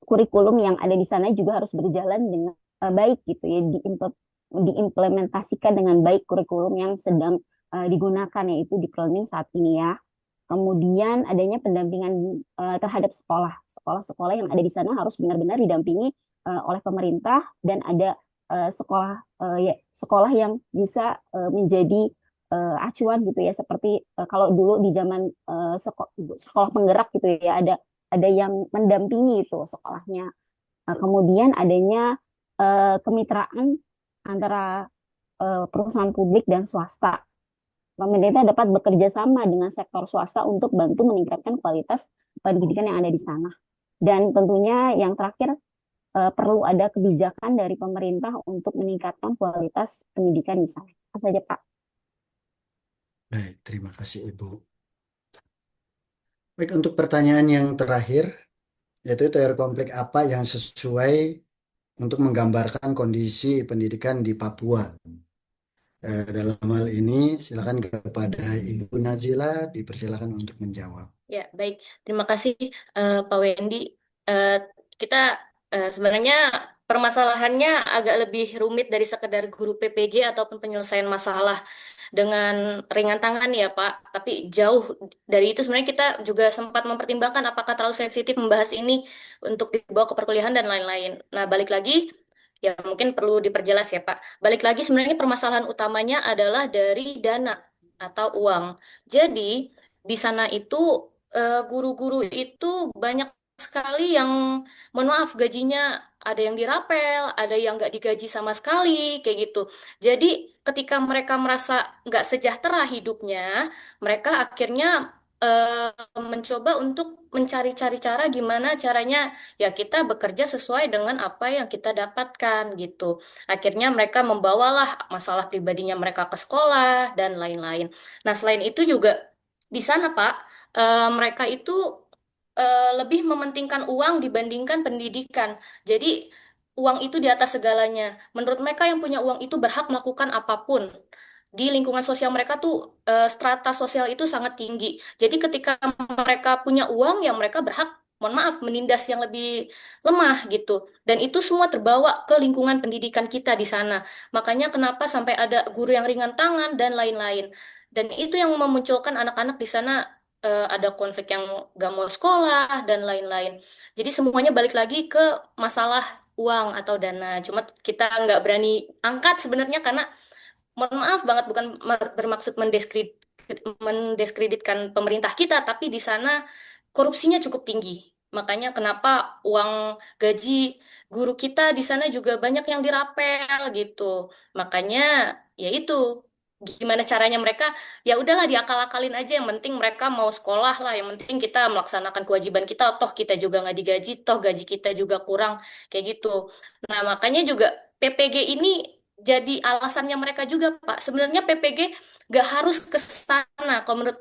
kurikulum yang ada di sana juga harus berjalan dengan baik gitu ya, diimplementasikan dengan baik kurikulum yang sedang digunakan yaitu di planning saat ini ya. Kemudian adanya pendampingan terhadap sekolah-sekolah yang ada di sana harus benar-benar didampingi oleh pemerintah, dan ada sekolah yang bisa menjadi acuan gitu ya, seperti kalau dulu di zaman sekolah penggerak gitu ya, ada yang mendampingi itu sekolahnya. Kemudian adanya kemitraan antara perusahaan publik dan swasta. Pemerintah dapat bekerja sama dengan sektor swasta untuk bantu meningkatkan kualitas pendidikan yang ada di sana. Dan tentunya yang terakhir, perlu ada kebijakan dari pemerintah untuk meningkatkan kualitas pendidikan di sana. Itu saja, Pak. Baik, terima kasih Ibu. Baik, untuk pertanyaan yang terakhir, yaitu teori konflik apa yang sesuai untuk menggambarkan kondisi pendidikan di Papua. Dalam hal ini, silakan kepada Ibu Nazila, dipersilakan untuk menjawab. Ya, baik. Terima kasih Pak Wendy. Eh, kita sebenarnya permasalahannya agak lebih rumit dari sekedar guru PPG ataupun penyelesaian masalah dengan ringan tangan ya Pak. Tapi jauh dari itu sebenarnya kita juga sempat mempertimbangkan apakah terlalu sensitif membahas ini untuk dibawa ke perkuliahan dan lain-lain. Nah, balik lagi, ya mungkin perlu diperjelas ya Pak. Balik lagi sebenarnya permasalahan utamanya adalah dari dana atau uang. Jadi di sana itu guru-guru itu banyak sekali yang, mohon maaf, gajinya ada yang dirapel, ada yang nggak digaji sama sekali, kayak gitu. Jadi ketika mereka merasa nggak sejahtera hidupnya, mereka akhirnya mencoba untuk mencari-cari cara gimana caranya ya kita bekerja sesuai dengan apa yang kita dapatkan gitu. Akhirnya mereka membawalah masalah pribadinya mereka ke sekolah dan lain-lain. Nah, selain itu juga di sana, Pak, mereka itu lebih mementingkan uang dibandingkan pendidikan. Jadi, uang itu di atas segalanya. Menurut mereka yang punya uang itu berhak melakukan apapun. Di lingkungan sosial mereka tuh strata sosial itu sangat tinggi. Jadi ketika mereka punya uang, ya mereka berhak, mohon maaf, menindas yang lebih lemah gitu. Dan itu semua terbawa ke lingkungan pendidikan kita di sana. Makanya kenapa sampai ada guru yang ringan tangan dan lain-lain. Dan itu yang memunculkan anak-anak di sana ada konflik yang gak mau sekolah dan lain-lain. Jadi semuanya balik lagi ke masalah uang atau dana. Cuma kita nggak berani angkat sebenarnya karena, mohon maaf banget, bukan bermaksud mendiskreditkan pemerintah kita, tapi di sana korupsinya cukup tinggi. Makanya kenapa uang gaji guru kita di sana juga banyak yang dirapel gitu. Makanya ya itu, gimana caranya mereka, ya udahlah diakal-akalin aja, yang penting mereka mau sekolah lah, yang penting kita melaksanakan kewajiban kita, toh kita juga nggak digaji, toh gaji kita juga kurang, kayak gitu. Nah, makanya juga PPG ini jadi alasannya mereka juga, Pak. Sebenarnya PPG gak harus ke sana. Kalau menurut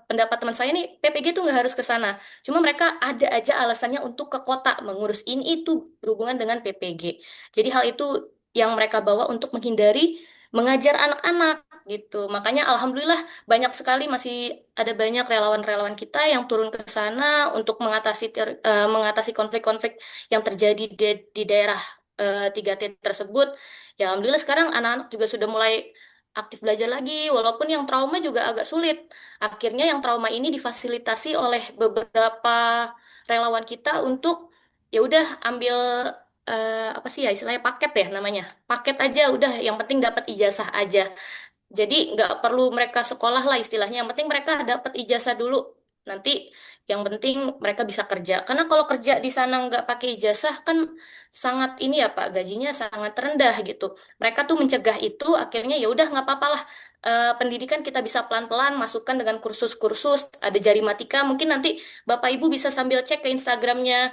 pendapat teman saya nih, PPG tuh gak harus ke sana. Cuma mereka ada aja alasannya untuk ke kota mengurus ini itu berhubungan dengan PPG. Jadi hal itu yang mereka bawa untuk menghindari mengajar anak-anak gitu. Makanya alhamdulillah banyak sekali, masih ada banyak relawan-relawan kita yang turun ke sana untuk mengatasi konflik-konflik yang terjadi di daerah 3T tersebut. Ya alhamdulillah sekarang anak-anak juga sudah mulai aktif belajar lagi, walaupun yang trauma juga agak sulit. Akhirnya yang trauma ini difasilitasi oleh beberapa relawan kita untuk ya udah ambil apa sih ya istilahnya, paket ya namanya. Paket aja udah, yang penting dapat ijazah aja. Jadi nggak perlu mereka sekolah lah istilahnya. Yang penting mereka dapat ijazah dulu. Nanti yang penting mereka bisa kerja. Karena kalau kerja di sana nggak pakai ijazah kan sangat ini ya Pak, gajinya sangat rendah gitu. Mereka tuh mencegah itu, akhirnya ya udah nggak apa-apa lah. Pendidikan kita bisa pelan-pelan masukkan dengan kursus-kursus. Ada Jarimatika. Mungkin nanti Bapak Ibu bisa sambil cek ke Instagramnya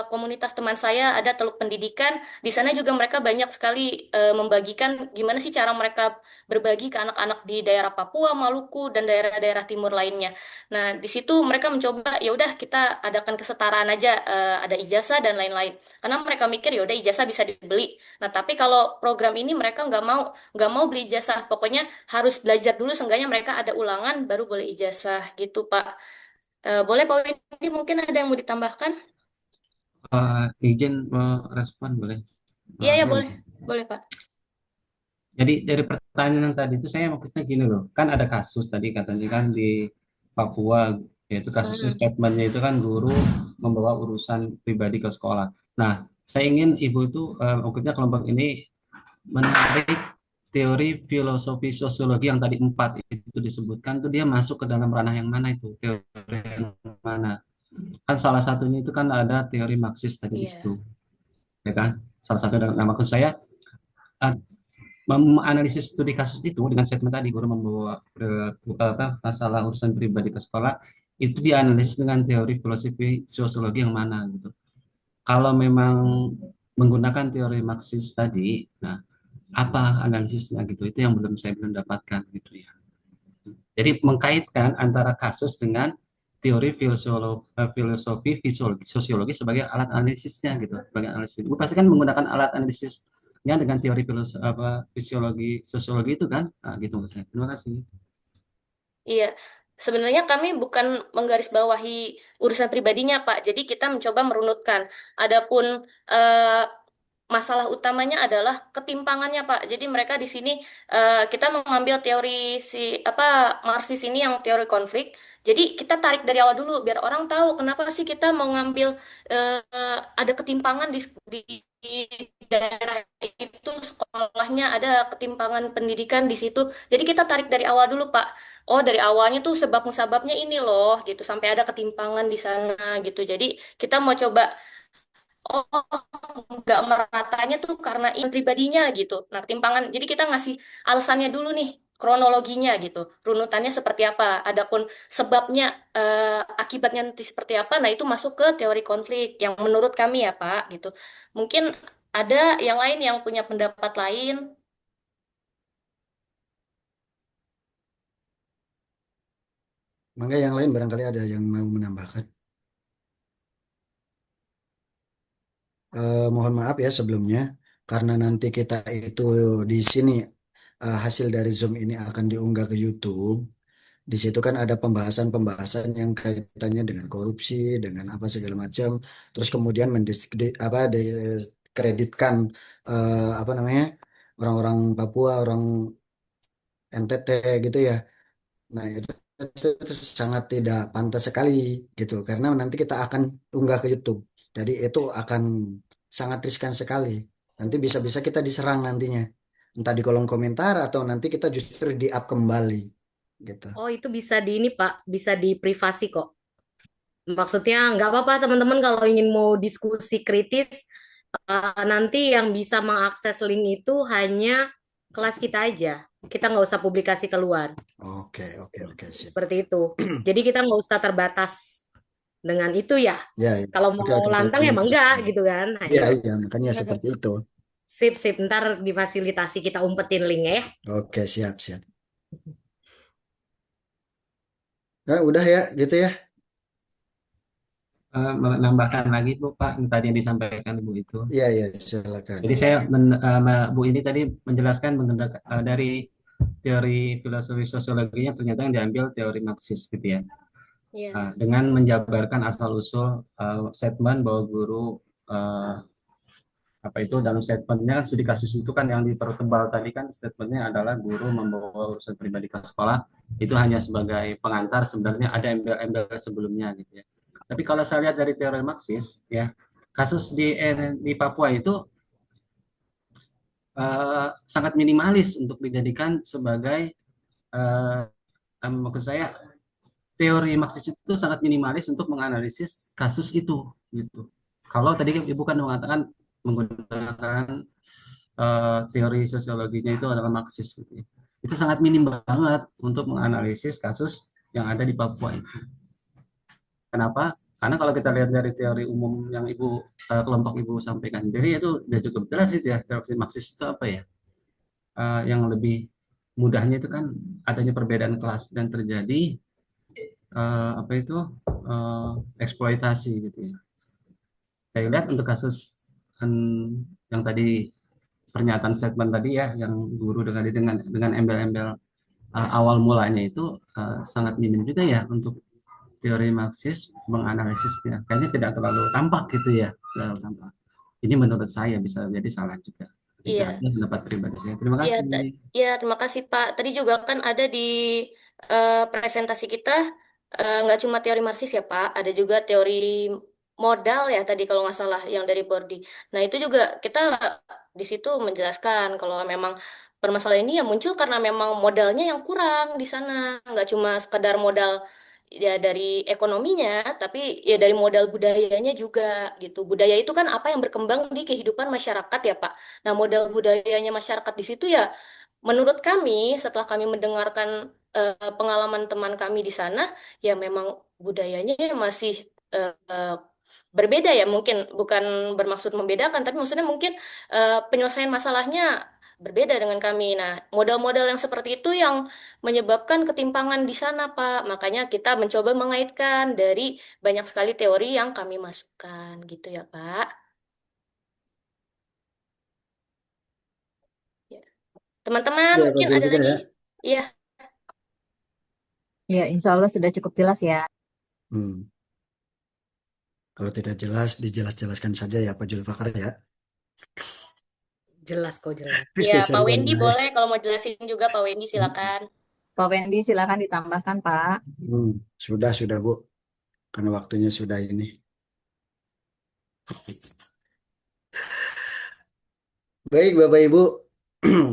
komunitas teman saya, ada Teluk Pendidikan. Di sana juga mereka banyak sekali membagikan gimana sih cara mereka berbagi ke anak-anak di daerah Papua, Maluku, dan daerah-daerah timur lainnya. Nah, di situ mereka mencoba ya udah kita adakan kesetaraan aja, ada ijazah dan lain-lain. Karena mereka mikir ya udah ijazah bisa dibeli. Nah, tapi kalau program ini mereka nggak mau beli ijazah. Pokoknya harus belajar dulu, seenggaknya mereka ada ulangan baru boleh ijazah gitu, Pak. Boleh Pak Wendy, mungkin ada yang mau ditambahkan? Izin respon boleh? Iya, ya Boleh. boleh. Boleh, Pak. Jadi dari pertanyaan yang tadi itu saya maksudnya gini loh, kan ada kasus tadi katanya kan di Papua, yaitu kasusnya statementnya itu kan guru membawa urusan pribadi ke sekolah. Nah, saya ingin Ibu itu, maksudnya kelompok ini menarik teori filosofi sosiologi yang tadi 4 itu disebutkan, tuh dia masuk ke dalam ranah yang mana itu, teori yang mana? Kan salah satunya itu kan ada teori Marxis tadi di Iya. situ, ya kan? Salah satu, nah maksud saya menganalisis studi kasus itu dengan statement tadi guru membawa masalah urusan pribadi ke sekolah, itu dianalisis dengan teori filosofi sosiologi yang mana gitu. Kalau memang menggunakan teori Marxis tadi, nah apa analisisnya gitu, itu yang saya belum dapatkan gitu ya. Jadi mengkaitkan antara kasus dengan teori filosofi sosiologi sebagai alat analisisnya gitu, sebagai analisis. Ibu pasti kan menggunakan alat analisisnya dengan teori fisiologi sosiologi itu kan, nah, gitu maksud saya. Terima kasih. Iya, sebenarnya kami bukan menggarisbawahi urusan pribadinya, Pak. Jadi kita mencoba merunutkan. Adapun eh, masalah utamanya adalah ketimpangannya, Pak. Jadi mereka di sini kita mengambil teori si apa Marxis ini yang teori konflik. Jadi kita tarik dari awal dulu biar orang tahu kenapa sih kita mau ngambil ada ketimpangan di daerah itu sekolahnya ada ketimpangan pendidikan di situ. Jadi kita tarik dari awal dulu, Pak. Oh, dari awalnya tuh sebab-musababnya ini loh gitu sampai ada ketimpangan di sana gitu. Jadi kita mau coba oh nggak meratanya tuh karena ini pribadinya gitu. Nah, ketimpangan. Jadi kita ngasih alasannya dulu nih, kronologinya gitu. Runutannya seperti apa. Adapun sebabnya, akibatnya nanti seperti apa. Nah, itu masuk ke teori konflik yang menurut kami ya, Pak gitu. Mungkin ada yang lain yang punya pendapat lain. Mangga yang lain barangkali ada yang mau menambahkan. Mohon maaf ya sebelumnya, karena nanti kita itu di sini hasil dari Zoom ini akan diunggah ke YouTube. Di situ kan ada pembahasan-pembahasan yang kaitannya dengan korupsi, dengan apa segala macam. Terus kemudian kreditkan apa namanya orang-orang Papua, orang NTT gitu ya. Nah itu sangat tidak pantas sekali gitu, karena nanti kita akan unggah ke YouTube. Jadi itu akan sangat riskan sekali. Nanti bisa-bisa kita diserang nantinya, entah di kolom komentar atau nanti kita justru di-up kembali gitu. Oh, itu bisa di ini, Pak, bisa di privasi kok. Maksudnya nggak apa-apa teman-teman kalau ingin mau diskusi kritis, nanti yang bisa mengakses link itu hanya kelas kita aja. Kita nggak usah publikasi keluar. Oke, sip. Seperti itu. Jadi kita nggak usah terbatas dengan itu ya. Ya, Kalau oke, mau oke, lantang oke. emang enggak gitu kan. Nah, Ya, itu. ya, makanya seperti itu. Sip, sip. Ntar difasilitasi kita umpetin linknya ya. Oke, siap, siap. Nah, udah ya, gitu ya. Menambahkan lagi Bu Pak, yang tadi yang disampaikan Ibu itu. Iya, iya, silakan. Jadi saya Bu ini tadi menjelaskan dari teori filosofi sosiologinya ternyata yang diambil teori Marxis gitu ya. Iya. Dengan menjabarkan asal-usul statement bahwa guru apa itu dalam statementnya studi kasus itu kan yang dipertebal tadi kan statementnya adalah guru membawa urusan pribadi ke sekolah itu hanya sebagai pengantar, sebenarnya ada embel-embel sebelumnya gitu ya. Tapi kalau saya lihat dari teori Marxis ya, kasus di Papua itu sangat minimalis untuk dijadikan sebagai maksud saya teori Marxis itu sangat minimalis untuk menganalisis kasus itu gitu. Kalau tadi Ibu kan mengatakan menggunakan teori sosiologinya itu adalah Marxis gitu ya. Itu sangat minim banget untuk menganalisis kasus yang ada di Papua itu. Kenapa? Karena kalau kita lihat dari teori umum yang kelompok Ibu sampaikan, jadi itu sudah cukup jelas itu ya, teori Marxis itu apa ya? Yang lebih mudahnya itu kan adanya perbedaan kelas dan terjadi apa itu eksploitasi gitu ya. Saya lihat untuk kasus yang tadi pernyataan statement tadi ya, yang guru dengan embel-embel awal mulanya itu sangat minim juga ya untuk teori Marxis menganalisisnya. Kayaknya tidak terlalu tampak gitu ya, terlalu tampak. Ini menurut saya bisa jadi salah juga. Itu Iya. aja pendapat pribadi saya. Terima Iya, kasih. ya, terima kasih Pak. Tadi juga kan ada di presentasi kita nggak cuma teori Marxis ya Pak, ada juga teori modal ya tadi kalau nggak salah yang dari Bordi. Nah itu juga kita di situ menjelaskan kalau memang permasalahan ini ya muncul karena memang modalnya yang kurang di sana, nggak cuma sekedar modal ya dari ekonominya, tapi ya dari modal budayanya juga gitu. Budaya itu kan apa yang berkembang di kehidupan masyarakat ya Pak. Nah modal budayanya masyarakat di situ ya menurut kami setelah kami mendengarkan pengalaman teman kami di sana ya memang budayanya masih berbeda ya mungkin bukan bermaksud membedakan tapi maksudnya mungkin penyelesaian masalahnya berbeda dengan kami. Nah, modal-modal yang seperti itu yang menyebabkan ketimpangan di sana, Pak. Makanya kita mencoba mengaitkan dari banyak sekali teori yang kami masukkan gitu ya, Pak. Ya. Teman-teman Ya, mungkin Pak ada juga lagi? ya. Iya. Ya, insya Allah sudah cukup jelas ya. Hmm. Kalau tidak jelas, dijelas-jelaskan saja ya Pak Julfakar ya. Jelas kok, jelas. Ya, Pak Sesuai Wendy dengan saya. boleh kalau mau jelasin juga Pak Wendy silakan. Pak Wendy silakan ditambahkan, Pak. Sudah Bu. Karena waktunya sudah ini. Baik Bapak Ibu,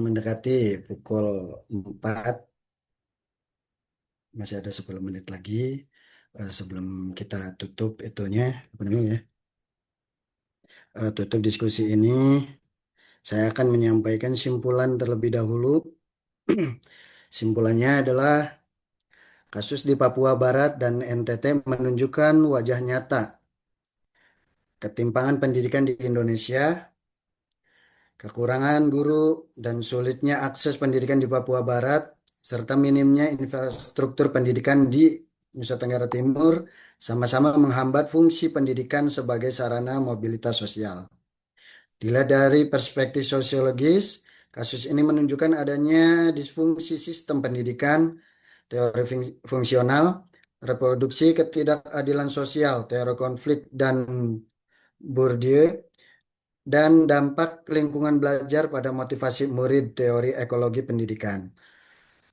mendekati pukul 4, masih ada 10 menit lagi sebelum kita tutup itunya, apa namanya ya, tutup diskusi ini. Saya akan menyampaikan simpulan terlebih dahulu. Simpulannya adalah kasus di Papua Barat dan NTT menunjukkan wajah nyata ketimpangan pendidikan di Indonesia, kekurangan guru dan sulitnya akses pendidikan di Papua Barat, serta minimnya infrastruktur pendidikan di Nusa Tenggara Timur sama-sama menghambat fungsi pendidikan sebagai sarana mobilitas sosial. Dilihat dari perspektif sosiologis, kasus ini menunjukkan adanya disfungsi sistem pendidikan, teori fungsional, reproduksi ketidakadilan sosial, teori konflik dan Bourdieu, dan dampak lingkungan belajar pada motivasi murid, teori ekologi pendidikan.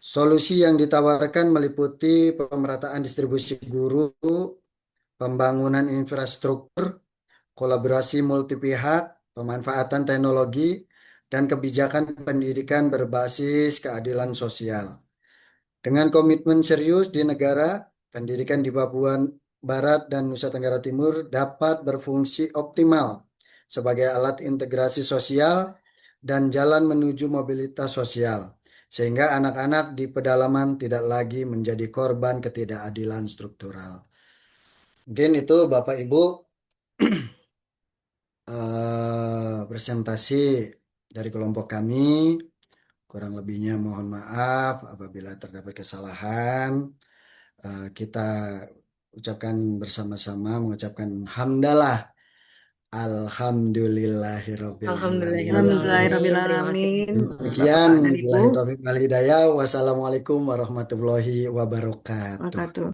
Solusi yang ditawarkan meliputi pemerataan distribusi guru, pembangunan infrastruktur, kolaborasi multi pihak, pemanfaatan teknologi, dan kebijakan pendidikan berbasis keadilan sosial. Dengan komitmen serius di negara, pendidikan di Papua Barat dan Nusa Tenggara Timur dapat berfungsi optimal sebagai alat integrasi sosial dan jalan menuju mobilitas sosial, sehingga anak-anak di pedalaman tidak lagi menjadi korban ketidakadilan struktural. Mungkin itu Bapak Ibu presentasi dari kelompok kami. Kurang lebihnya mohon maaf apabila terdapat kesalahan. Kita ucapkan bersama-sama mengucapkan hamdalah. Alhamdulillahirabbil alamin. Alhamdulillahirrahmanirrahim. Demikian, Bapak dan Ibu. billahi taufiq wal hidayah. Wassalamualaikum warahmatullahi wabarakatuh. Wabarakatuh.